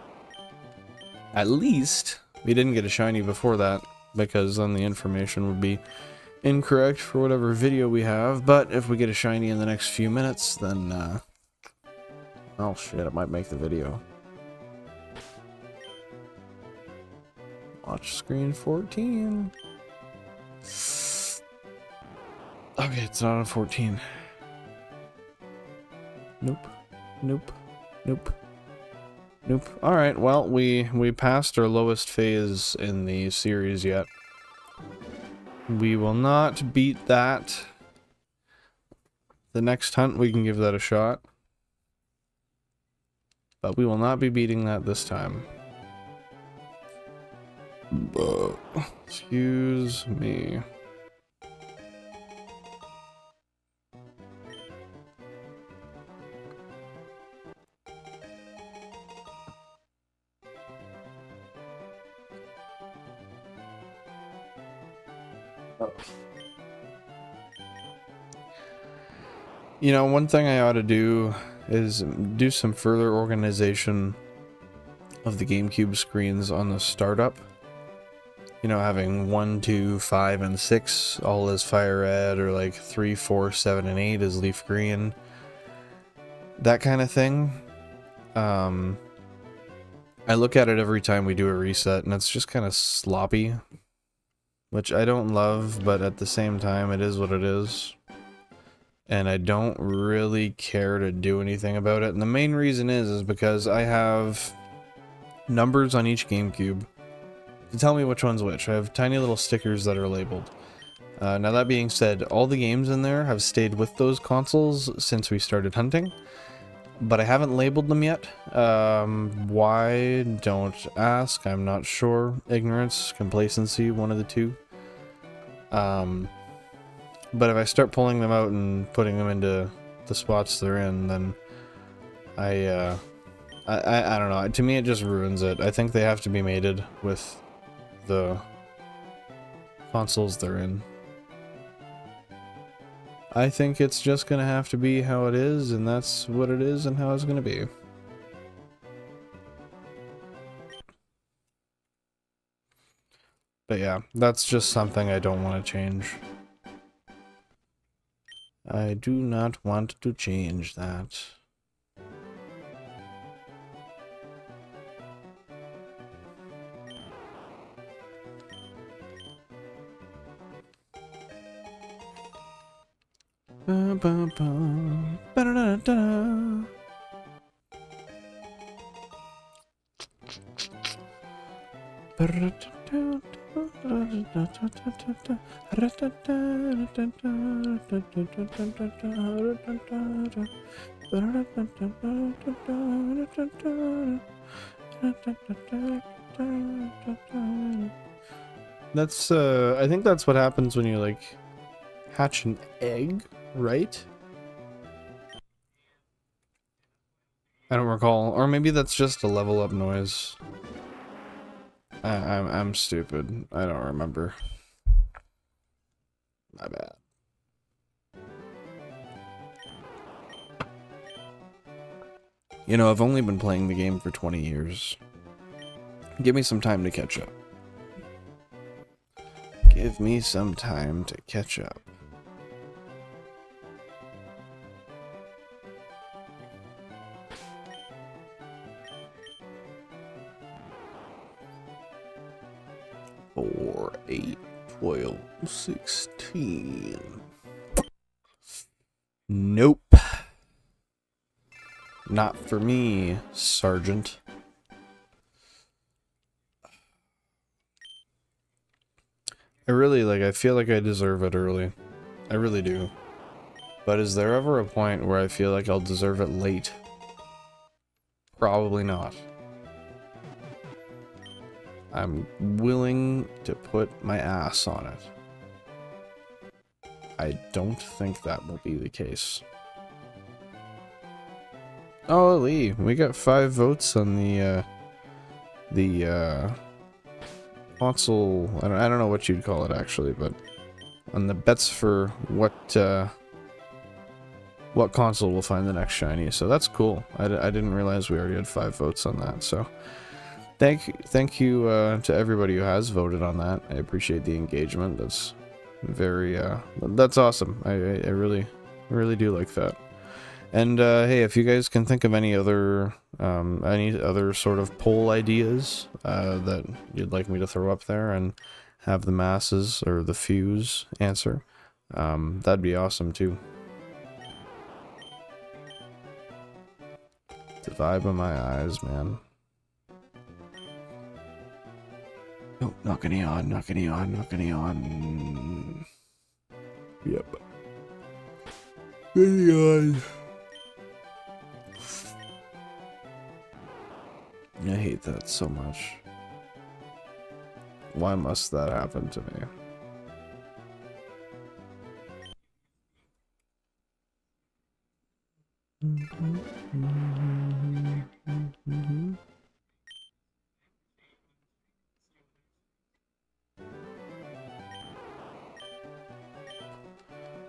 at least we didn't get a shiny before that, because then the information would be incorrect for whatever video we have. But if we get a shiny in the next few minutes, then oh shit, it might make the video. Watch screen 14. Okay, it's not on 14. Nope. Nope. Nope. Nope. Alright, well, we passed our lowest phase in the series yet. We will not beat that. The next hunt, we can give that a shot. But we will not be beating that this time. Excuse me. You know, one thing I ought to do is do some further organization of the GameCube screens on the startup. You know, having 1, 2, 5, and 6 all as Firered, or like 3, 4, 7, and 8 as Leafgreen. That kind of thing. I look at it every time we do a reset, and it's just kind of sloppy. Which I don't love, but at the same time, it is what it is. And I don't really care to do anything about it. And the main reason is because I have numbers on each GameCube to tell me which one's which. I have tiny little stickers that are labeled. Now that being said, all the games in there have stayed with those consoles since we started hunting. But I haven't labeled them yet. Why? Don't ask. I'm not sure. Ignorance, complacency, one of the two. But if I start pulling them out and putting them into the spots they're in, then I don't know. To me, it just ruins it. I think they have to be mated with the consoles they're in. I think it's just gonna have to be how it is, and that's what it is and how it's gonna be. But yeah, that's just something I don't want to change. I do not want to change that. That's I think that's what happens when you like hatch an egg, right? I don't recall, or maybe that's just a level up noise. I'm stupid. I don't remember. My bad. You know, I've only been playing the game for 20 years. Give me some time to catch up. Give me some time to catch up. Four, 8, 12, 16. Nope. Not for me, Sergeant. I feel like I deserve it early. I really do. But is there ever a point where I feel like I'll deserve it late? Probably not. I'm willing to put my ass on it. I don't think that will be the case. Oh, Lee, we got 5 votes on the console. I don't know what you'd call it actually, but on the bets for what console will find the next shiny. So that's cool. I didn't realize we already had 5 votes on that. So thank you to everybody who has voted on that. I appreciate the engagement. That's very that's awesome. I really do like that. And hey, if you guys can think of any other sort of poll ideas that you'd like me to throw up there and have the masses or the fews answer, that'd be awesome too. The vibe of my eyes, man. Oh, not gonna yawn, not gonna yawn, not gonna yawn. Yep. Gonna yawn. I hate that so much. Why must that happen to me?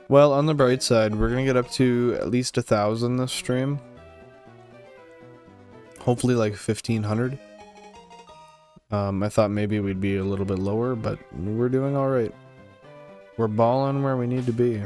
Well, on the bright side, we're gonna get up to at least 1,000 this stream. Hopefully like 1,500. I thought maybe we'd be a little bit lower, but we're doing alright. We're balling where we need to be.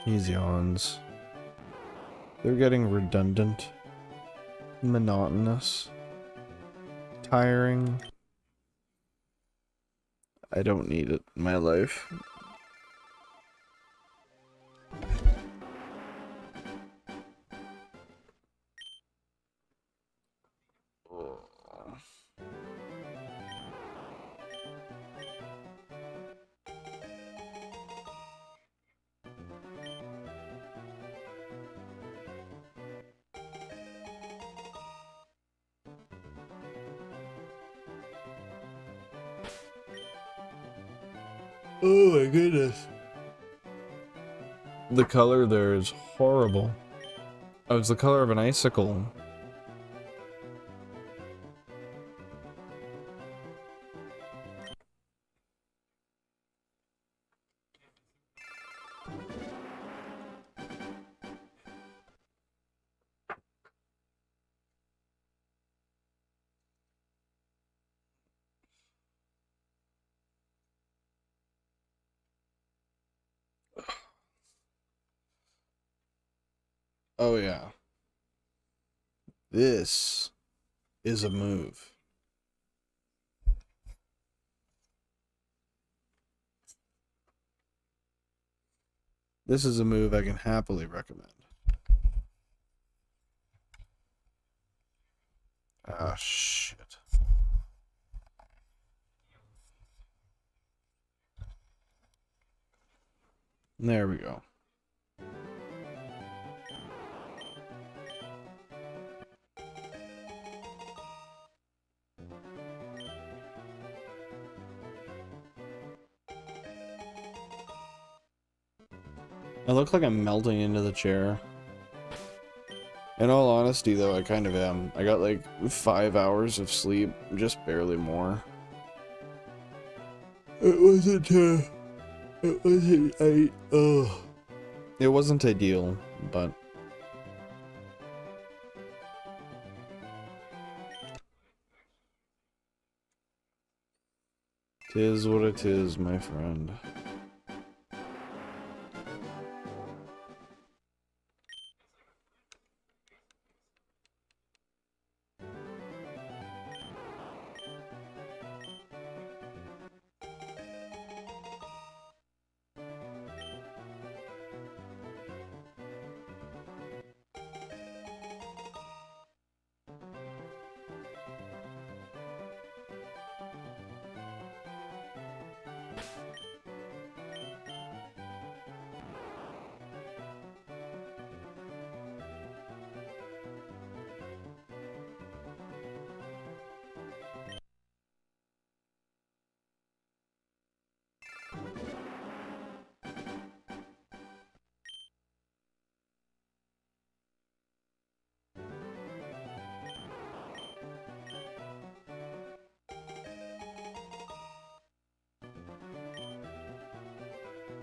These yawns. They're getting redundant, monotonous, tiring. I don't need it in my life. Oh my goodness. The color there is horrible. Oh, it's the color of an icicle. Oh yeah. This is a move. This is a move I can happily recommend. Ah, shit. There we go. I look like I'm melting into the chair. In all honesty, though, I kind of am. I got like 5 hours of sleep, just barely more. It wasn't It wasn't ideal, but tis what it is, my friend.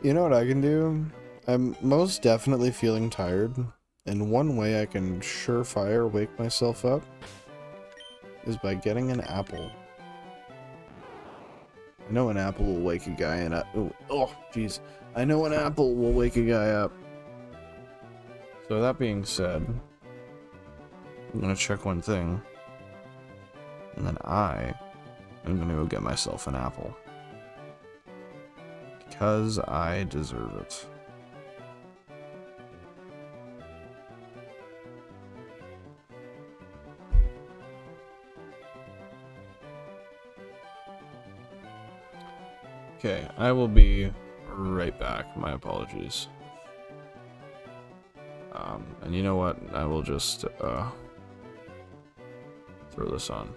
You know what I can do? I'm most definitely feeling tired, and one way I can surefire wake myself up is by getting an apple. I know an apple will wake a guy up. Oh, jeez. I know an apple will wake a guy up. So that being said, I'm gonna check one thing, and then I am gonna go get myself an apple. Because I deserve it. Okay, I will be right back. My apologies. And you know what? I will just throw this on.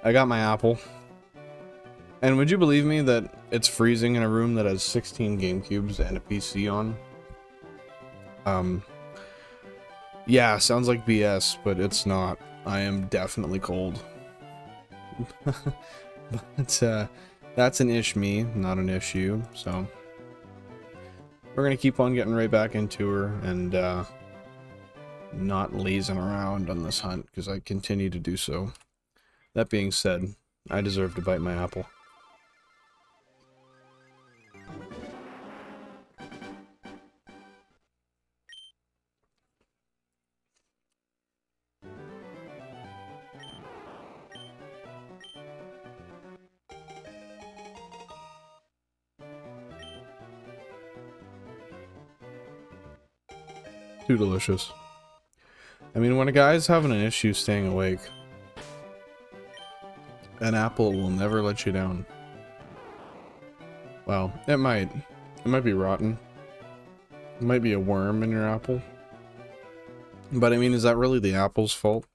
I got my apple. And would you believe me that it's freezing in a room that has 16 Gamecubes and a PC on? Yeah, sounds like BS, but it's not. I am definitely cold. But, that's an me, not an issue, so... We're gonna keep on getting right back into her, and, not lazing around on this hunt, because I continue to do so. That being said, I deserve to bite my apple. Too delicious. I mean, when a guy's having an issue staying awake, an apple will never let you down. Well, it might. It might be rotten. It might be a worm in your apple. But I mean, is that really the apple's fault?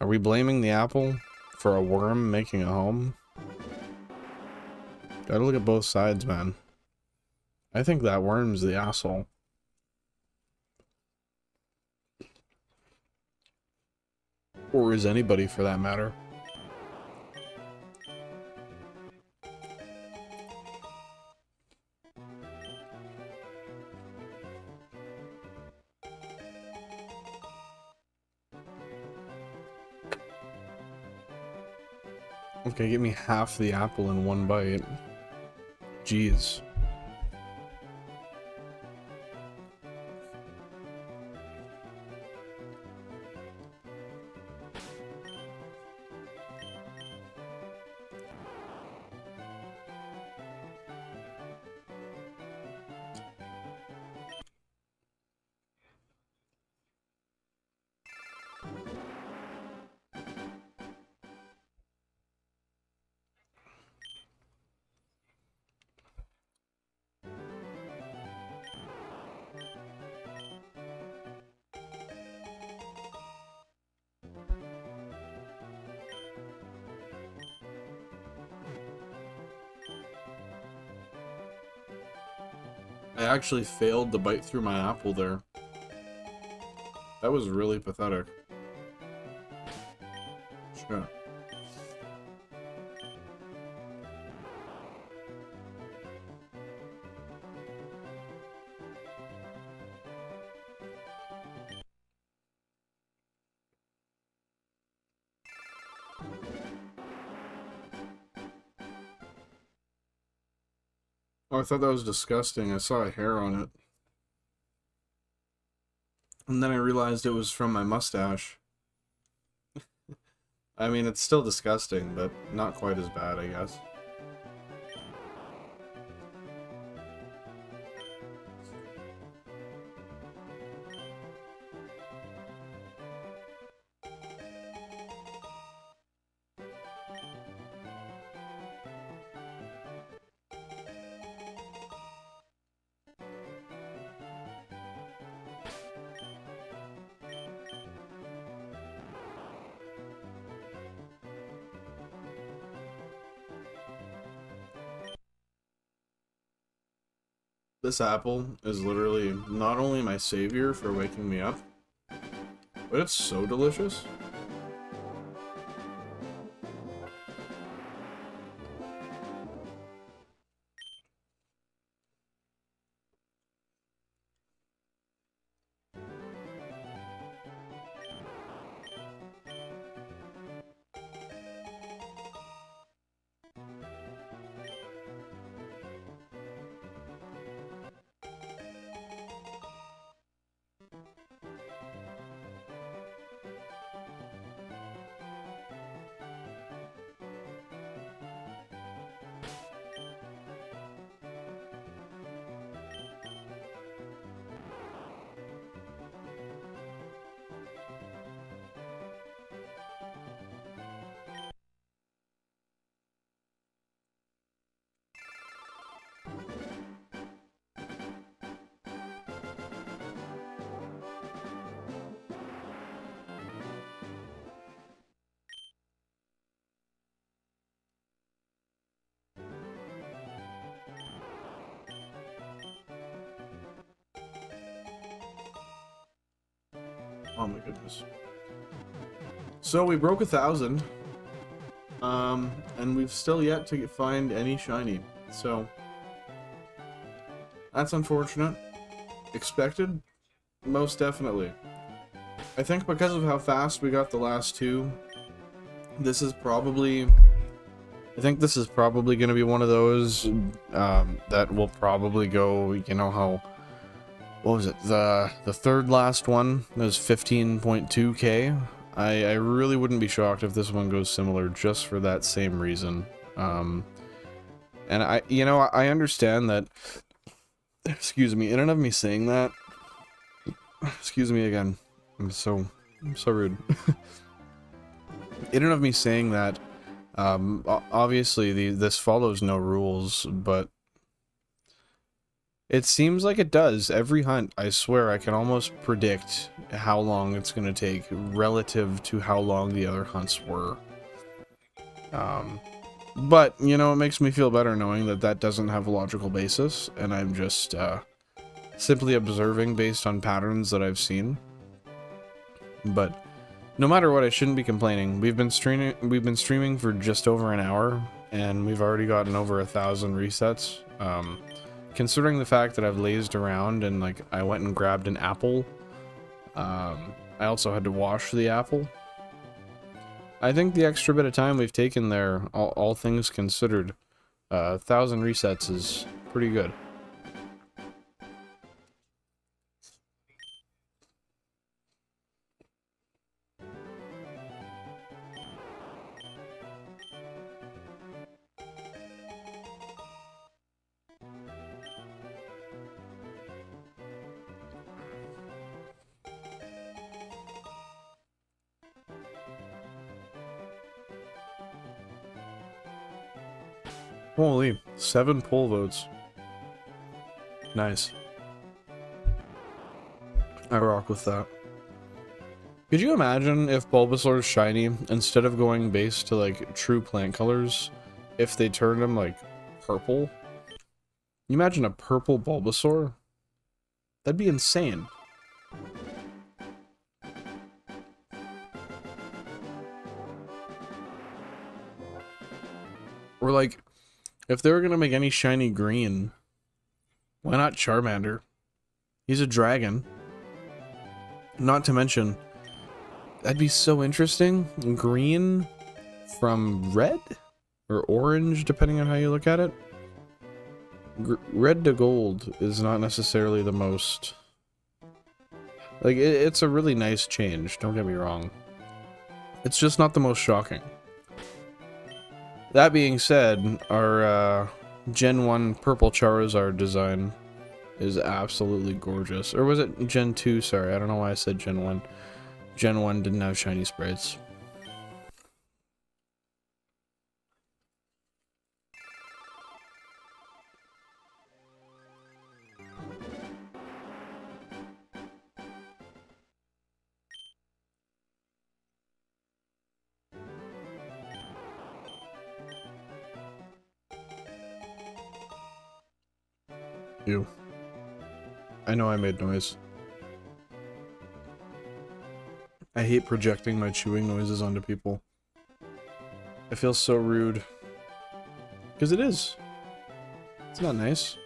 Are we blaming the apple for a worm making a home? Gotta look at both sides, man. I think that worm's the asshole. Or is anybody, for that matter. Okay, give me half the apple in one bite. Jeez. I actually failed to bite through my apple there. That was really pathetic. Sure. Oh, I thought that was disgusting. I saw a hair on it. And then I realized it was from my mustache. I mean, it's still disgusting, but not quite as bad, I guess. This apple is literally not only my savior for waking me up, but it's so delicious. Oh my goodness. So we broke 1,000. And we've still yet to find any shiny. So that's unfortunate. Expected? Most definitely. I think because of how fast we got the last two, this is probably... I think this is probably going to be one of those that will probably go, you know how... What was it? The third last one was 15.2k. I really wouldn't be shocked if this one goes similar just for that same reason. And I understand that, excuse me, in and of me saying that, excuse me again, I'm so rude. In and of me saying that, obviously this follows no rules, but it seems like it does. Every hunt, I swear, I can almost predict how long it's going to take relative to how long the other hunts were. But, you know, it makes me feel better knowing that that doesn't have a logical basis, and I'm just simply observing based on patterns that I've seen. But no matter what, I shouldn't be complaining. We've been streaming for just over an hour, and we've already gotten over 1,000 resets. Considering the fact that I've lazed around and, like, I went and grabbed an apple, I also had to wash the apple. I think the extra bit of time we've taken there, all things considered, 1,000 resets is pretty good. Holy, 7 poll votes. Nice. I rock with that. Could you imagine if Bulbasaur's shiny, instead of going base to like true plant colors, if they turned him like purple? You imagine a purple Bulbasaur? That'd be insane. Or like, if they were gonna make any shiny green, why not Charmander? He's a dragon. Not to mention, that'd be so interesting. Green from red? Or orange, depending on how you look at it. Red to gold is not necessarily the most... Like, it's a really nice change, don't get me wrong. It's just not the most shocking. That being said, our Gen 1 purple Charizard design is absolutely gorgeous. Or was it Gen 2? Sorry, I don't know why I said Gen 1. Gen 1 didn't have shiny sprites. Ew. I know I made noise. I hate projecting my chewing noises onto people. It feels so rude. Because it is. It's not nice.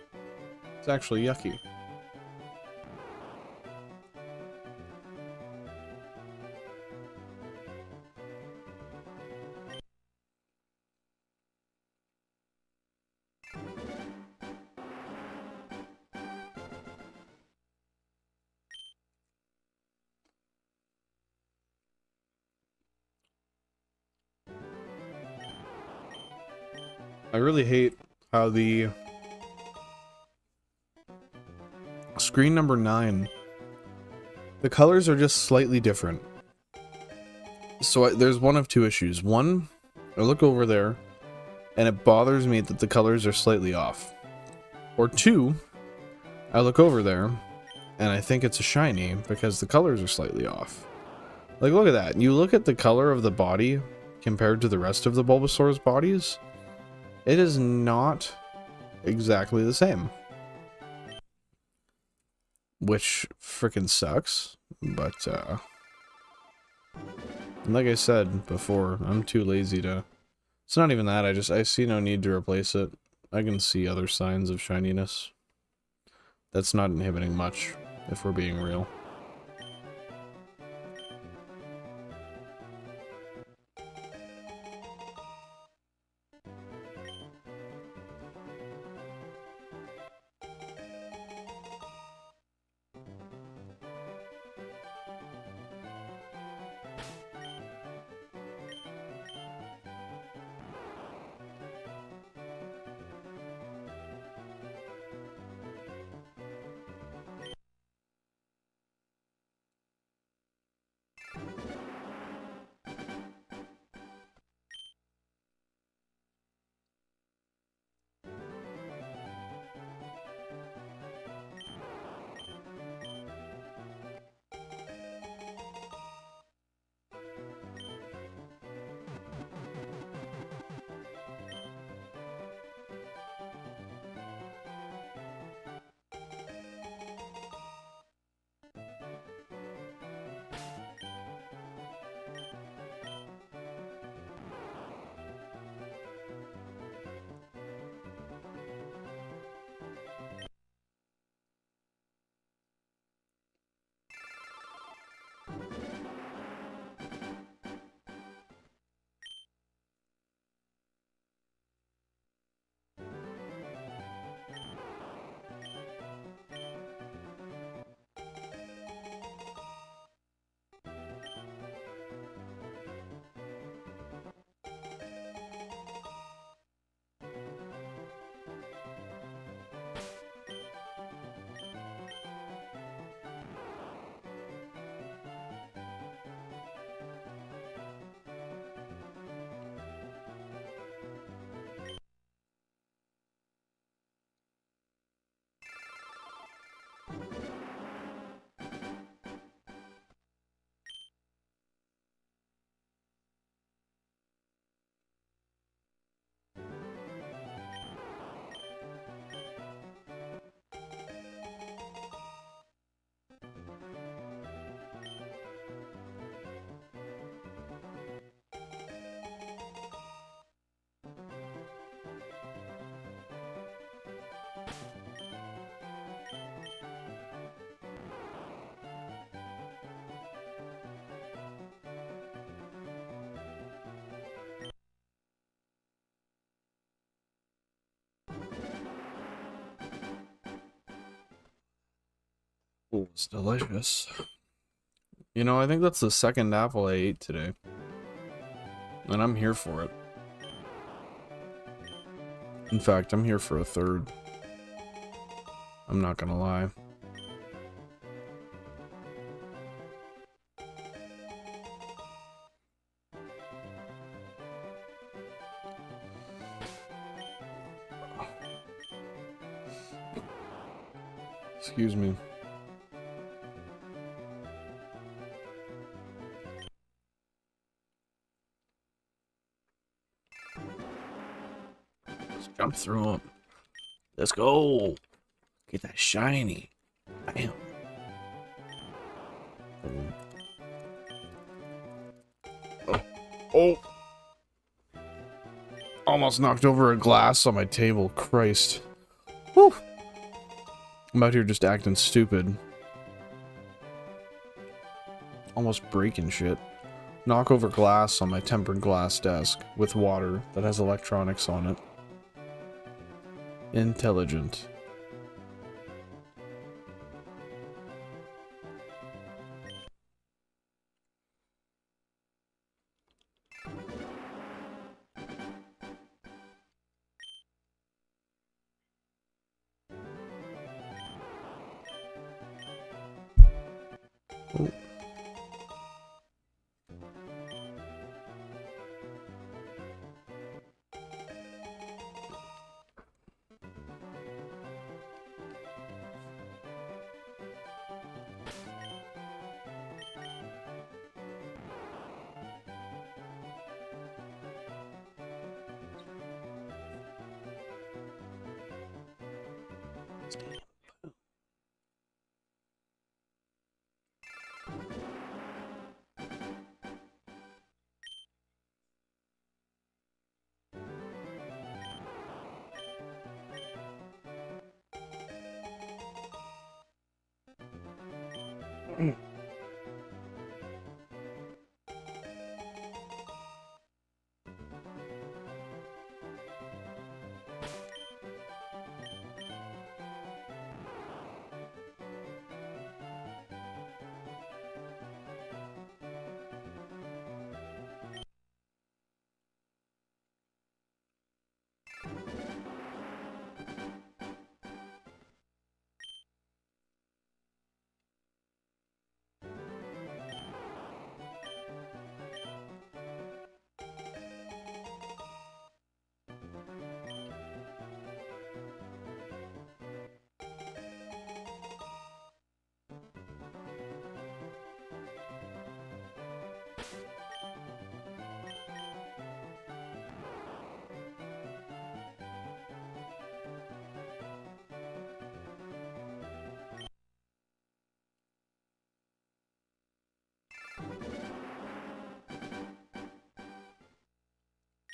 It's actually yucky. I really hate how the screen number 9, the colors are just slightly different. So there's one of two issues. One, I look over there and it bothers me that the colors are slightly off. Or two, I look over there and I think it's a shiny because the colors are slightly off. Like, look at that. You look at the color of the body compared to the rest of the Bulbasaur's bodies, it is not exactly the same. Which freaking sucks. But, like I said before, I'm too lazy to... It's not even that, I see no need to replace it. I can see other signs of shininess. That's not inhibiting much, if we're being real. Oh, it's delicious. You know, I think that's the second apple I ate today. And I'm here for it. In fact, I'm here for a third. I'm not gonna lie. Excuse me. Let's jump through them. Let's go. Get that shiny. Bam. Oh. Oh. Almost knocked over a glass on my table. Christ. Whew. I'm out here just acting stupid. Almost breaking shit. Knock over glass on my tempered glass desk with water that has electronics on it. Intelligent. Oh.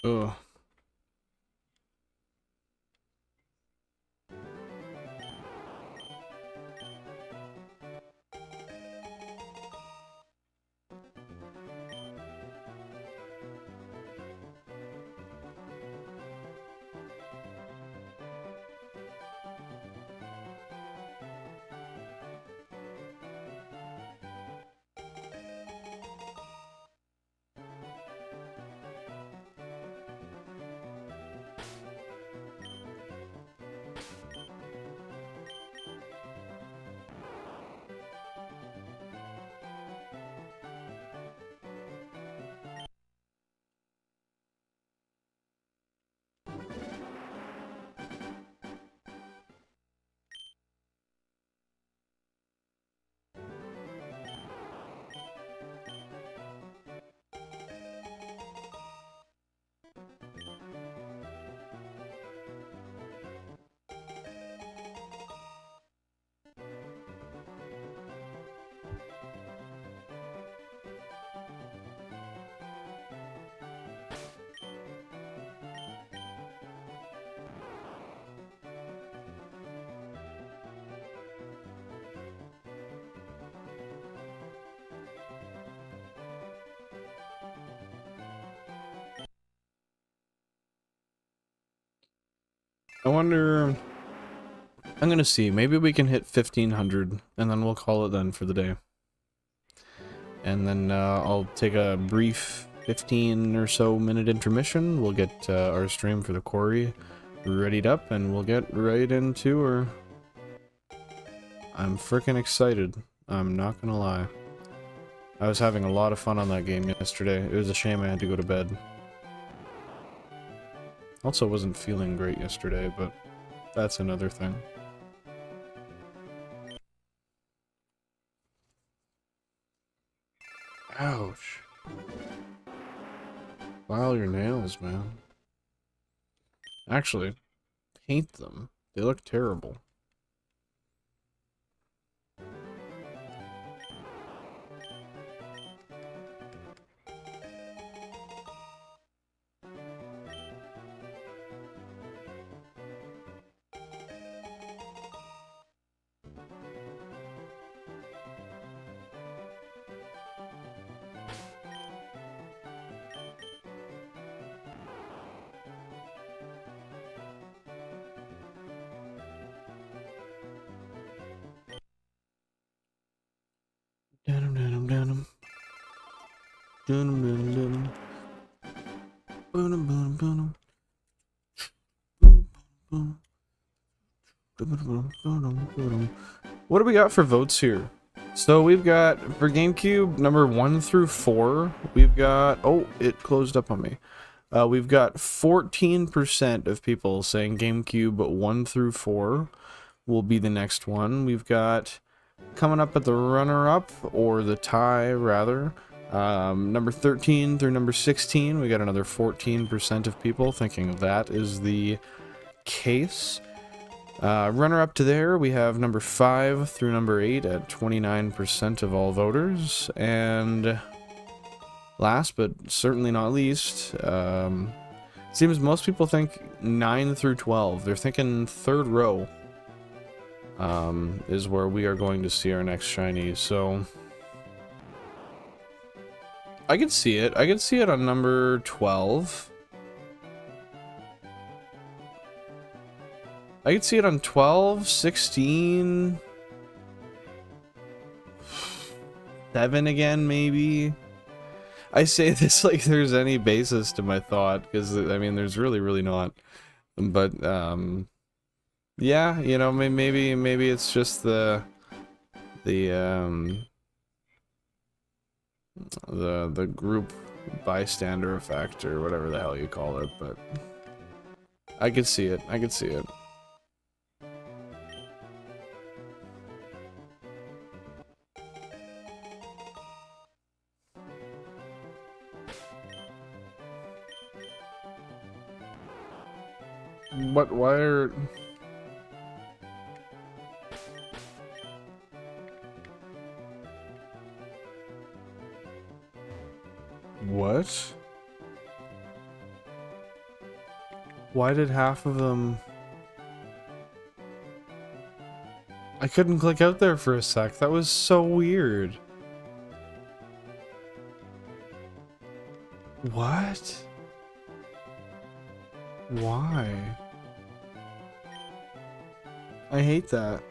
Ugh. I wonder I'm gonna see. Maybe we can hit 1500, and then we'll call it then for the day. And then I'll take a brief 15 or so minute intermission. We'll get our stream for the quarry readied up, and we'll get right into her. I'm freaking excited. I'm not gonna lie. I was having a lot of fun on that game yesterday. It was a shame I had to go to bed. Also wasn't feeling great yesterday, but that's another thing. Ouch. File your nails, man. Actually, paint them. They look terrible. What do we got for votes here? So we've got, for GameCube, number 1 through 4, we've got, oh, it closed up on me. We've got 14% of people saying GameCube 1 through 4 will be the next one. We've got, coming up at the runner-up, or the tie, rather, number 13 through number 16, we got another 14% of people thinking that is the case. Runner-up to there, we have number 5 through number 8 at 29% of all voters, and last but certainly not least, seems most people think 9 through 12. They're thinking third row is where we are going to see our next shiny, so I could see it. I could see it on number 12. I could see it on 12, 16, 7 again, maybe. I say this like there's any basis to my thought, because, I mean, there's really not. But, yeah, you know, maybe it's just the group bystander effect, or whatever the hell you call it, but I could see it. I could see it. But why are... What? Why did half of them... I couldn't click out there for a sec. That was so weird. What? Why? I hate that.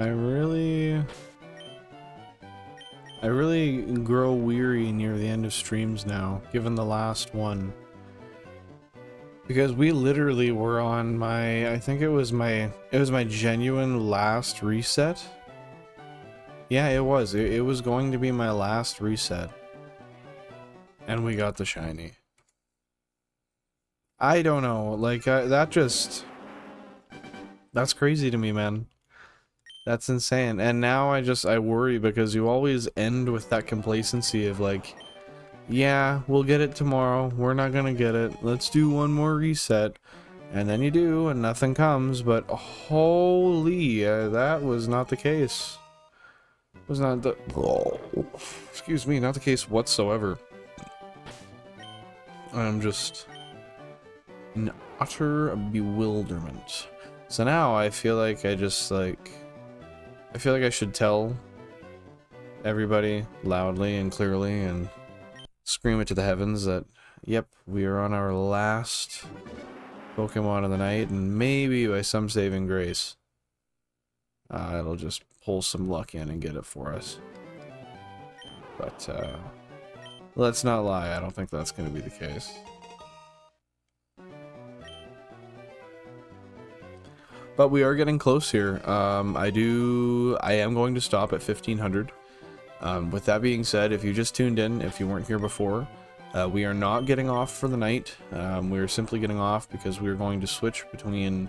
I really grow weary near the end of streams now, given the last one. Because we literally were on my, I think it was my genuine last reset. Yeah, it was. It was going to be my last reset. And we got the shiny. I don't know, like, that's crazy to me, man. That's insane. And now I worry because you always end with that complacency of like, yeah, we'll get it tomorrow. We're not gonna get it. Let's do one more reset. And then you do, and nothing comes. But holy, that was not the case. Was not the... Oh, excuse me, not the case whatsoever. I'm just in utter bewilderment. So now I feel like I feel like I should tell everybody loudly and clearly and scream it to the heavens that, yep, we are on our last Pokemon of the night, and maybe by some saving grace, it'll just pull some luck in and get it for us. But, let's not lie, I don't think that's going to be the case. But we are getting close here. I am going to stop at 1500. With that being said, if you just tuned in, if you weren't here before, we are not getting off for the night. We are simply getting off because we are going to switch between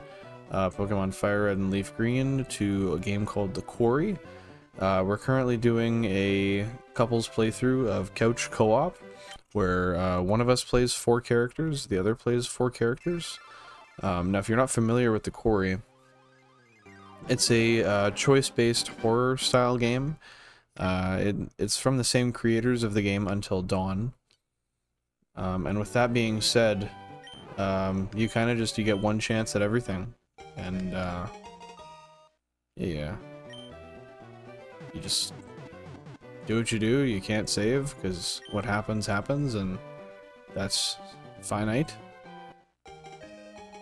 Pokemon Firered and Leafgreen to a game called The Quarry. We're currently doing a couples playthrough of couch co-op, where one of us plays 4 characters, the other plays 4 characters. Now, if you're not familiar with The Quarry, it's a choice-based horror-style game. It's from the same creators of the game Until Dawn. And with that being said, you kind of you get one chance at everything. And, yeah. You just do what you do, you can't save, because what happens, happens, and that's finite.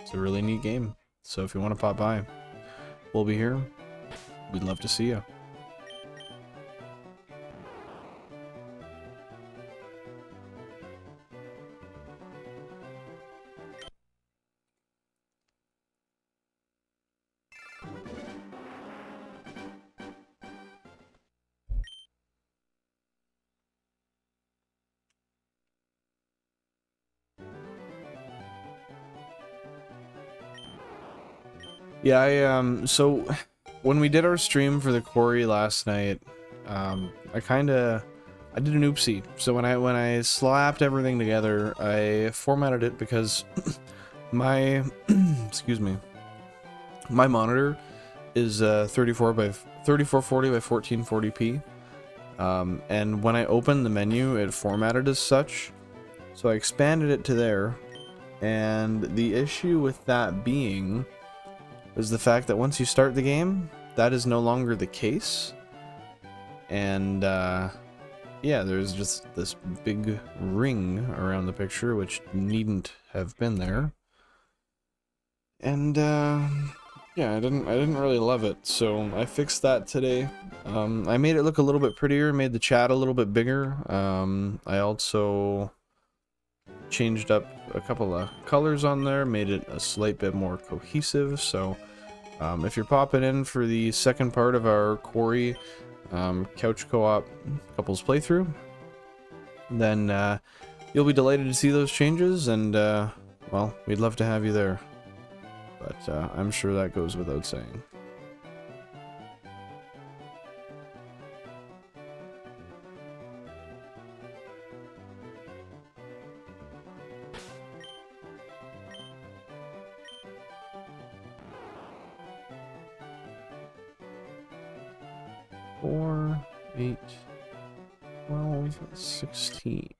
It's a really neat game. So if you want to pop by, we'll be here. We'd love to see you. Yeah, so when we did our stream for the quarry last night, I did an oopsie. So when I slapped everything together, I formatted it because my excuse me, my monitor is 3440 by 1440p, and when I opened the menu, it formatted as such. So I expanded it to there, and the issue with that being is the fact that once you start the game, that is no longer the case. And, yeah, there's just this big ring around the picture, which needn't have been there. And, yeah, I didn't really love it, so I fixed that today. I made it look a little bit prettier, made the chat a little bit bigger. I also changed up a couple of colors on there, made it a slight bit more cohesive. So if you're popping in for the second part of our Quarry couch co-op couples playthrough, then you'll be delighted to see those changes, and well, we'd love to have you there, but I'm sure that goes without saying. Four, 8, 12, 16.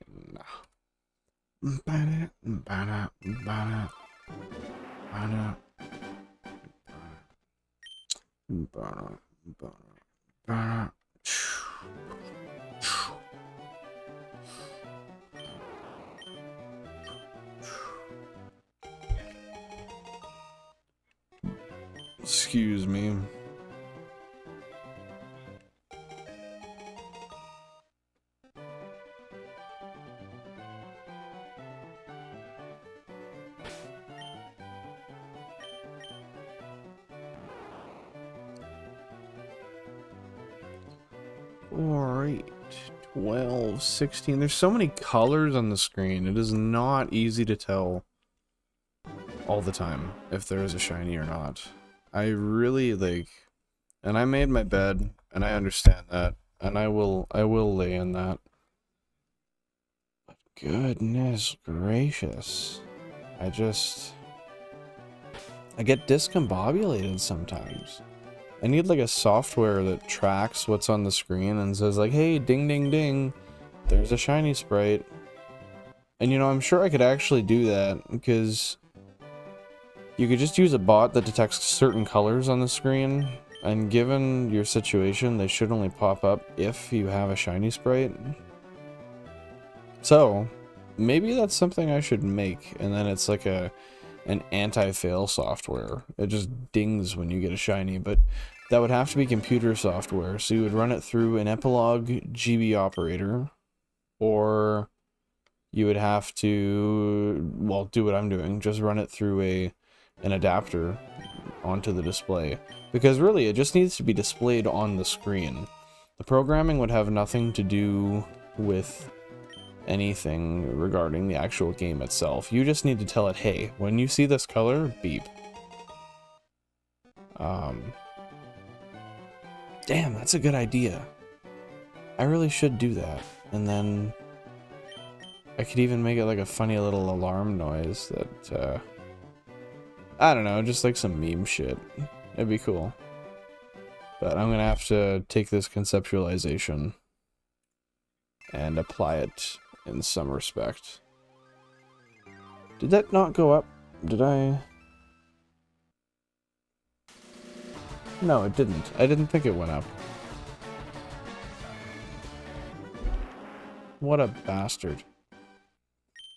Excuse me. 4, 8, 12, 16. There's so many colors on the screen. It is not easy to tell all the time if there is a shiny or not. I really like, and I made my bed, and I understand that, and I will lay in that. But goodness gracious, I get discombobulated sometimes. I need like a software that tracks what's on the screen and says like, hey, ding ding ding, there's a shiny sprite. And you know, I'm sure I could actually do that, because you could just use a bot that detects certain colors on the screen, and given your situation, they should only pop up if you have a shiny sprite. So, maybe that's something I should make, and then it's like an anti-fail software. It just dings when you get a shiny, but that would have to be computer software, so you would run it through an Epilogue GB operator, or you would have to, well, do what I'm doing, just run it through an adapter onto the display, because really it just needs to be displayed on the screen. The programming would have nothing to do with anything regarding the actual game itself. You just need to tell it, hey, when you see this color, beep. Damn, that's a good idea. I really should do that, and then I could even make it like a funny little alarm noise that, I don't know, just like some meme shit. It'd be cool. But I'm gonna have to take this conceptualization and apply it in some respect. Did that not go up? Did I? No, it didn't. I didn't think it went up. What a bastard.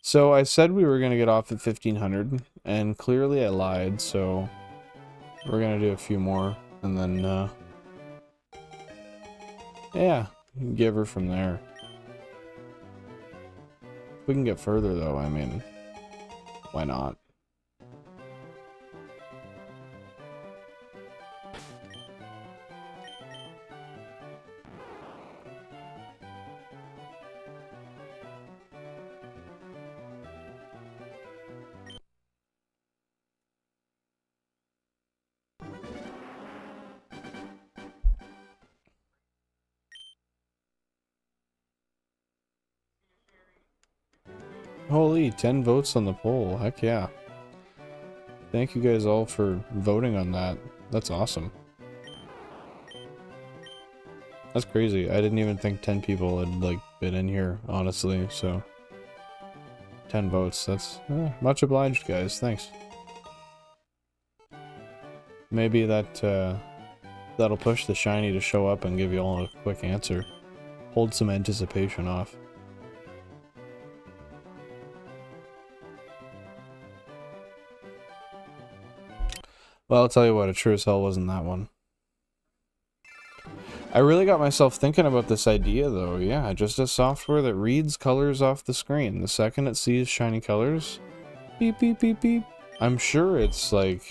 So I said we were going to get off at 1500, and clearly I lied, so we're going to do a few more, and then, yeah, give her from there. If we can get further, though, I mean, why not? Holy, 10 votes on the poll. Heck yeah. Thank you guys all for voting on that. That's awesome. That's crazy. I didn't even think 10 people had, like, been in here, honestly, so 10 votes. That's much obliged, guys. Thanks. Maybe that'll push the shiny to show up and give you all a quick answer. Hold some anticipation off. Well, I'll tell you what, it sure as hell wasn't that one. I really got myself thinking about this idea, though. Yeah, just a software that reads colors off the screen. The second it sees shiny colors, beep, beep, beep, beep. I'm sure it's like,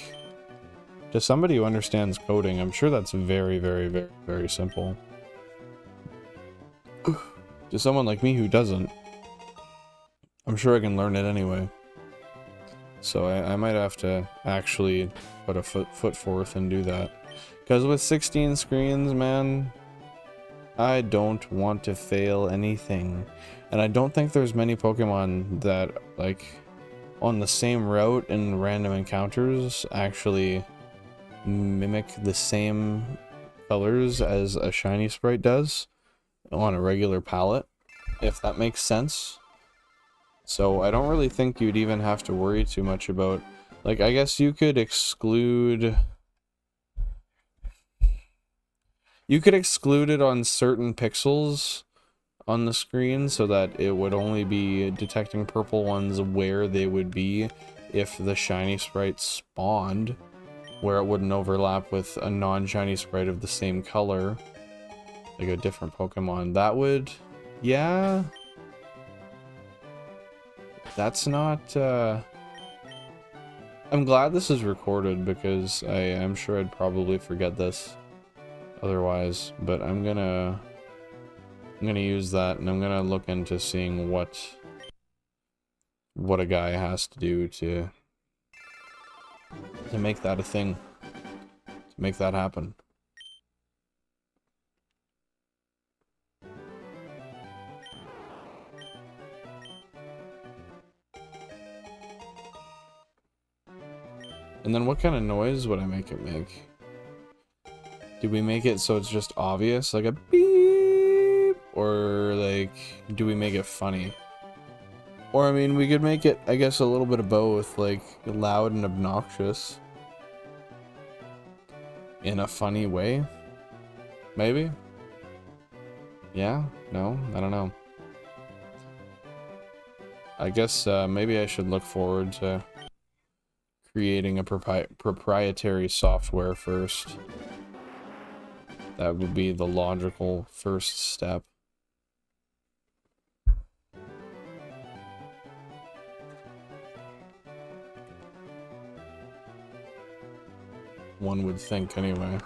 to somebody who understands coding, I'm sure that's very, very, very, very simple. To someone like me who doesn't, I'm sure I can learn it anyway. So I might have to actually put a foot forth and do that. Because with 16 screens, man, I don't want to fail anything. And I don't think there's many Pokemon that, like, on the same route in random encounters actually mimic the same colors as a shiny sprite does on a regular palette, if that makes sense. So I don't really think you'd even have to worry too much about, like, I guess you could exclude it on certain pixels on the screen so that it would only be detecting purple ones where they would be if the shiny sprite spawned, where it wouldn't overlap with a non-shiny sprite of the same color, like a different Pokemon. That would, yeah. That's not, I'm glad this is recorded because I'm sure I'd probably forget this otherwise, but I'm gonna I'm gonna use that, and I'm gonna look into seeing what a guy has to do to make that a thing, to make that happen. And then what kind of noise would I make it make? Do we make it so it's just obvious, like a beep? Or, like, do we make it funny? Or, I mean, we could make it, I guess, a little bit of both, like, loud and obnoxious. In a funny way? Maybe? Yeah? No? I don't know. I guess, maybe I should look forward to creating a proprietary software first. That would be the logical first step. One would think, anyway.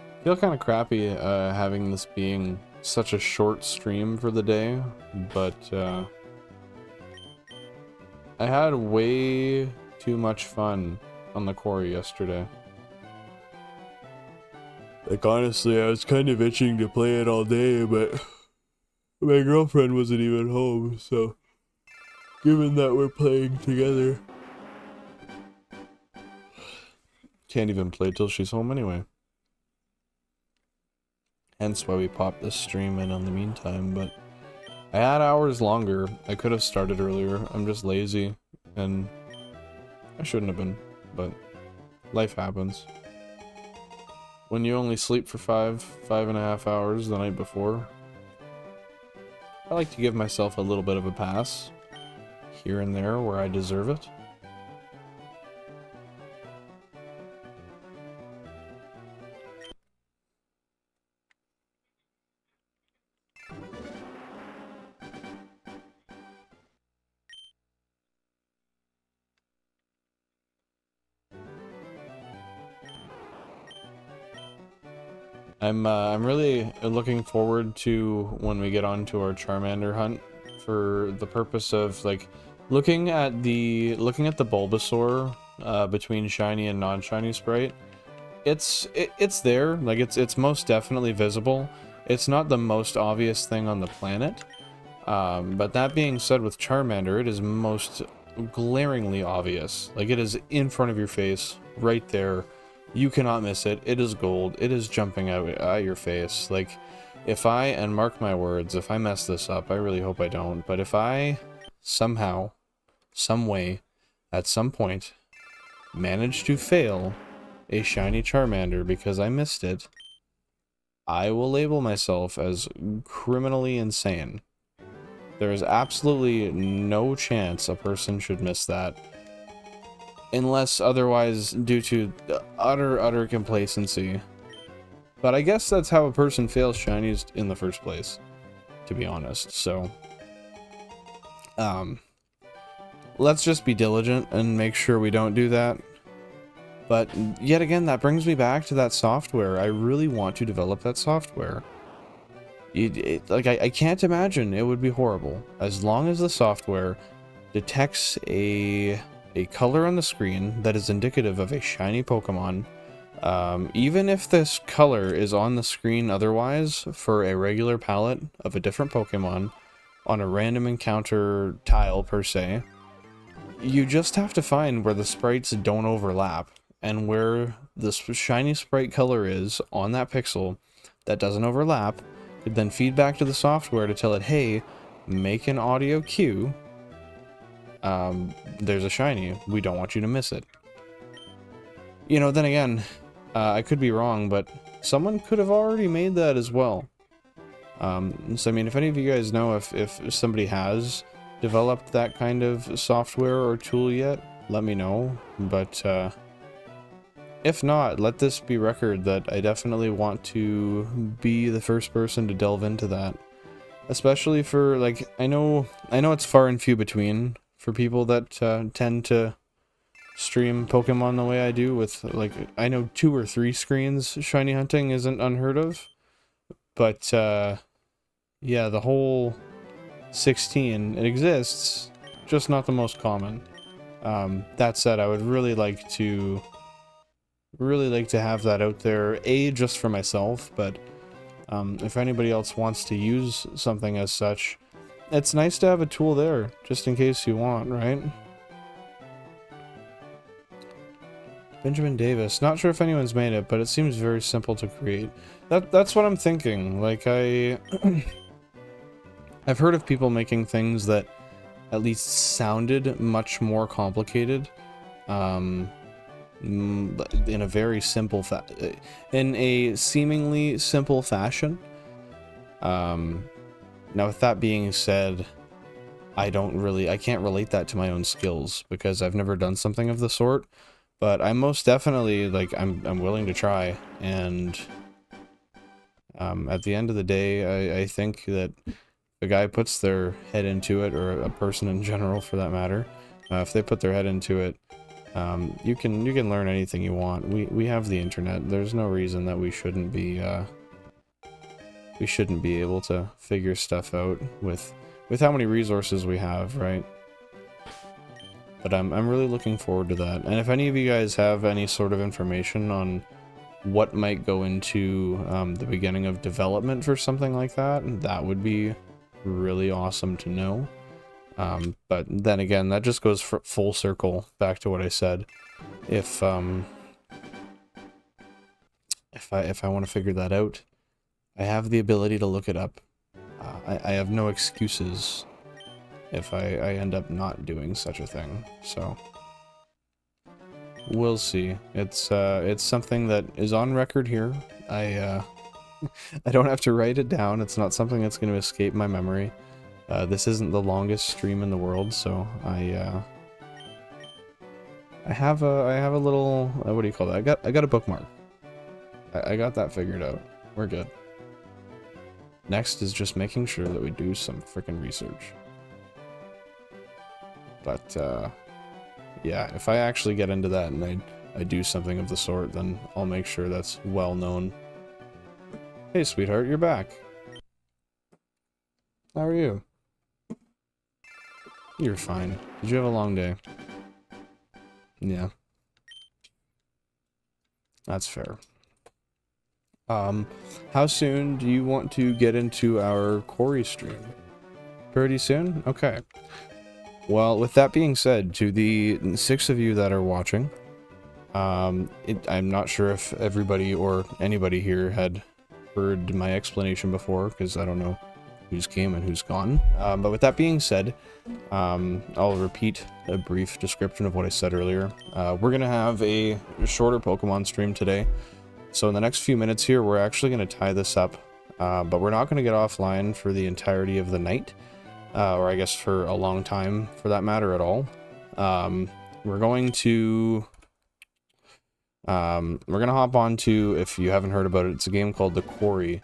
I feel kind of crappy having this being such a short stream for the day, but I had way too much fun on the quarry yesterday. Like, honestly, I was kind of itching to play it all day, but my girlfriend wasn't even home, so given that we're playing together, can't even play till she's home anyway. Hence why we popped this stream in the meantime, but I had hours longer. I could have started earlier. I'm just lazy, and I shouldn't have been, but life happens. When you only sleep for 5.5 hours the night before, I like to give myself a little bit of a pass here and there where I deserve it. I'm really looking forward to when we get on to our Charmander hunt, for the purpose of, like, looking at the Bulbasaur between shiny and non-shiny sprite. It's there, like, it's most definitely visible. It's not the most obvious thing on the planet, but that being said, with Charmander, it is most glaringly obvious. Like, it is in front of your face, right there. You cannot miss it. It is gold. It is jumping out at your face. Like, if I, and mark my words, if I mess this up, I really hope I don't, but if I somehow, some way, at some point, manage to fail a shiny Charmander because I missed it, I will label myself as criminally insane. There is absolutely no chance a person should miss that. Unless otherwise due to utter complacency. But I guess that's how a person fails shinies in the first place, to be honest. So, let's just be diligent and make sure we don't do that. But yet again, that brings me back to that software. I really want to develop that software. Like, I can't imagine it would be horrible. As long as the software detects a color on the screen that is indicative of a shiny Pokemon, even if this color is on the screen otherwise for a regular palette of a different Pokemon on a random encounter tile per se, you just have to find where the sprites don't overlap, and where the shiny sprite color is on that pixel that doesn't overlap, could then feed back to the software to tell it, hey, make an audio cue. There's a shiny. We don't want you to miss it. You know, then again, I could be wrong, but someone could have already made that as well. So I mean, if any of you guys know if somebody has developed that kind of software or tool yet, let me know. But if not, let this be record that I definitely want to be the first person to delve into that. especially for, like, I know it's far and few between for people that tend to stream Pokemon the way I do with, like, I know 2 or 3 screens shiny hunting isn't unheard of, but yeah, the whole 16, it exists, just not the most common. That said, I would really like to have that out there, just for myself, but if anybody else wants to use something as such, it's nice to have a tool there, just in case you want, right? Benjamin Davis. Not sure if anyone's made it, but it seems very simple to create. That's what I'm thinking. Like, I've heard of people making things that at least sounded much more complicated. In a very simple in a seemingly simple fashion. Now, with that being said, I can't relate that to my own skills because I've never done something of the sort. But I'm most definitely, like, I'm willing to try, and at the end of the day, I think that a guy puts their head into it, or a person in general for that matter, if they put their head into it, you can learn anything you want. We have the internet. There's no reason that we shouldn't be able to figure stuff out with how many resources we have, right? But I'm really looking forward to that. And if any of you guys have any sort of information on what might go into the beginning of development for something like that, that would be really awesome to know. But then again, that just goes full circle back to what I said. If I want to figure that out, I have the ability to look it up. I have no excuses if I end up not doing such a thing. So we'll see. It's something that is on record here. I don't have to write it down. It's not something that's going to escape my memory. This isn't the longest stream in the world, so I have a little, what do you call that? I got a bookmark. I got that figured out. We're good. Next is just making sure that we do some freaking research. But yeah, if I actually get into that and I do something of the sort, then I'll make sure that's well known. Hey, sweetheart, you're back. How are you? You're fine. Did you have a long day? Yeah. That's fair. How soon do you want to get into our Q stream? Pretty soon? Okay. Well, with that being said, to the 6 of you that are watching, I'm not sure if everybody or anybody here had heard my explanation before, because I don't know who's came and who's gone. But with that being said, I'll repeat a brief description of what I said earlier. We're going to have a shorter Pokemon stream today. So in the next few minutes here, we're actually going to tie this up, but we're not going to get offline for the entirety of the night. Or I guess for a long time, for that matter, at all. We're going to hop on to, if you haven't heard about it, it's a game called The Quarry.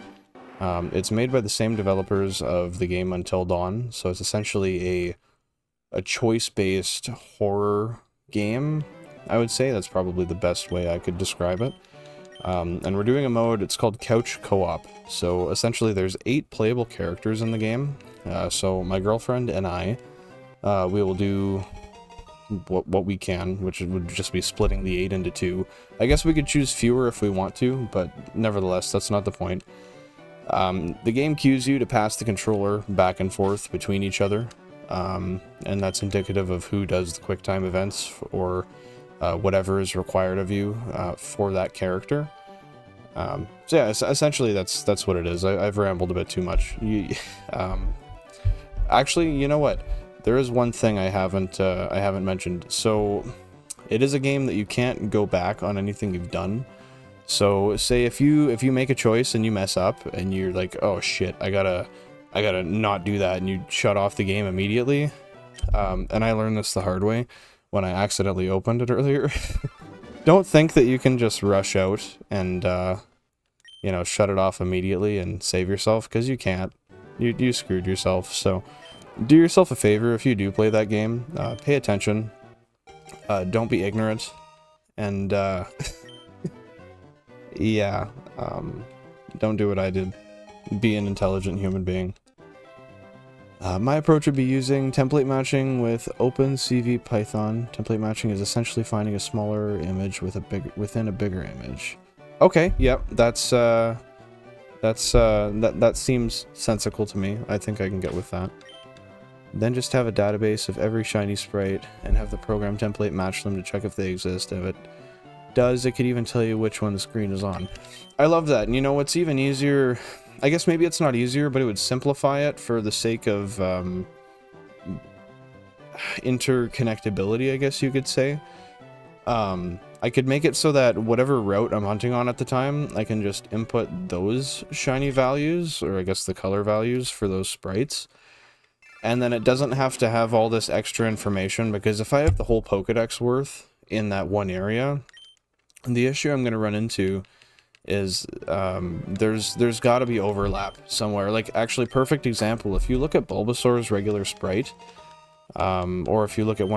It's made by the same developers of the game Until Dawn, so it's essentially a choice-based horror game. I would say that's probably the best way I could describe it. And we're doing a mode, it's called Couch Co-op. So essentially there's 8 playable characters in the game. So my girlfriend and I, we will do what we can, which would just be splitting the 8 into 2. I guess we could choose fewer if we want to, but nevertheless, that's not the point. The game cues you to pass the controller back and forth between each other, and that's indicative of who does the quick time events or whatever is required of you for that character. So yeah, essentially that's what it is. I've rambled a bit too much. Actually, you know what? There is one thing I haven't mentioned. So it is a game that you can't go back on anything you've done. So say if you make a choice and you mess up and you're like, oh shit, I gotta not do that, and you shut off the game immediately. And I learned this the hard way when I accidentally opened it earlier. Don't think that you can just rush out and you know, shut it off immediately and save yourself, because you can't. you screwed yourself. So do yourself a favor if you do play that game. Pay attention. Don't be ignorant. And yeah, don't do what I did. Be an intelligent human being. My approach would be using template matching with OpenCV-Python. Template matching is essentially finding a smaller image with within a bigger image. Okay, yep, that seems sensical to me. I think I can get with that. Then just have a database of every shiny sprite and have the program template match them to check if they exist. If it does, it could even tell you which one the screen is on. I love that. And you know what's even easier? I guess maybe it's not easier, but it would simplify it for the sake of interconnectability, I guess you could say. I could make it so that whatever route I'm hunting on at the time, I can just input those shiny values, or I guess the color values for those sprites. And then it doesn't have to have all this extra information, because if I have the whole Pokedex worth in that one area, the issue I'm going to run into is there's got to be overlap somewhere. Like, actually, perfect example, if you look at Bulbasaur's regular sprite, or if you look at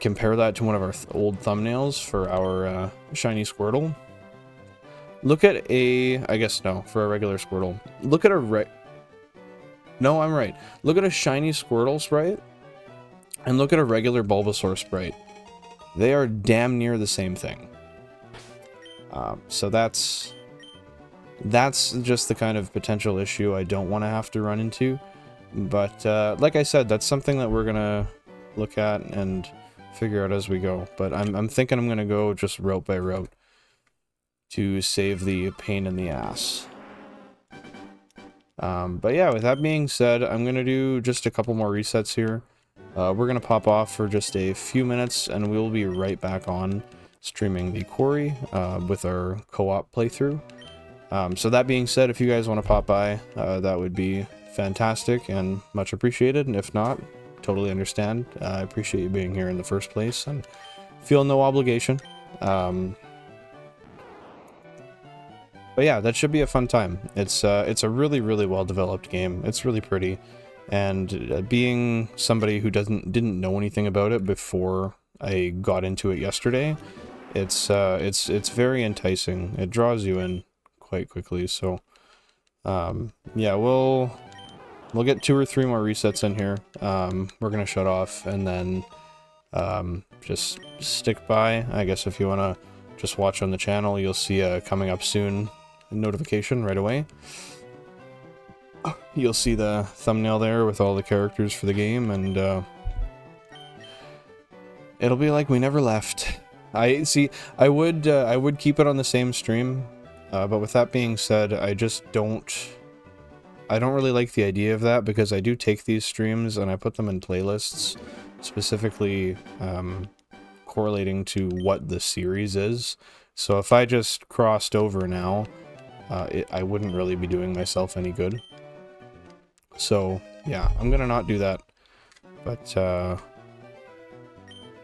compare that to one of our old thumbnails for our shiny Squirtle, look at for a regular Squirtle, look at no, I'm right. Look at a shiny Squirtle sprite, and look at a regular Bulbasaur sprite. They are damn near the same thing. So that's just the kind of potential issue I don't want to have to run into. But like I said, that's something that we're gonna look at and figure out as we go. But I'm thinking I'm gonna go just route by route to save the pain in the ass. But yeah, with that being said, I'm gonna do just a couple more resets here. We're gonna pop off for just a few minutes, and we'll be right back on streaming the quarry with our co-op playthrough. So that being said, if you guys want to pop by, that would be fantastic and much appreciated. And if not, totally understand. I appreciate you being here in the first place and feel no obligation. But yeah, that should be a fun time. It's a really, really well developed game. It's really pretty, and being somebody who didn't know anything about it before I got into it yesterday, it's very enticing. It draws you in quite quickly. So yeah, we'll get 2 or 3 more resets in here. We're gonna shut off, and then just stick by. I guess if you want to just watch on the channel, you'll see a coming up soon notification right away. You'll see the thumbnail there with all the characters for the game, and it'll be like we never left. I would keep it on the same stream, but with that being said, I don't really like the idea of that, because I do take these streams and I put them in playlists specifically correlating to what the series is. So if I just crossed over now, I wouldn't really be doing myself any good. So yeah, I'm gonna not do that. But yeah,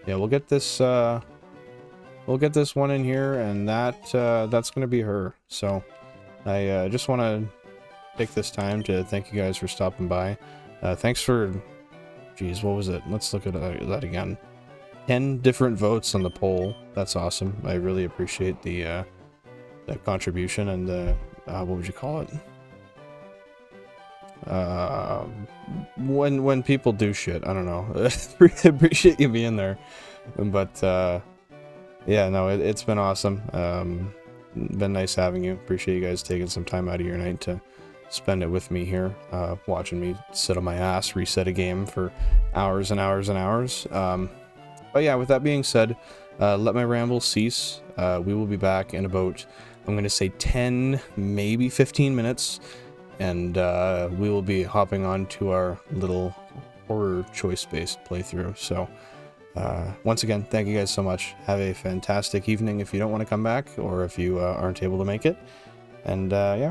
we'll get this one in here, and that's gonna be her. So I just want to take this time to thank you guys for stopping by. Thanks for, geez, what was it? Let's look at that again. 10 different votes on the poll. That's awesome. I really appreciate the contribution and the what would you call it? When people do shit, I don't know. I appreciate you being there. But yeah, no, it's been awesome. Been nice having you. Appreciate you guys taking some time out of your night to spend it with me here, watching me sit on my ass, reset a game for hours and hours and hours. But yeah, with that being said, let my ramble cease. We will be back in about, I'm going to say 10, maybe 15 minutes, and we will be hopping on to our little horror choice-based playthrough. So once again, thank you guys so much. Have a fantastic evening if you don't want to come back, or if you aren't able to make it. And yeah.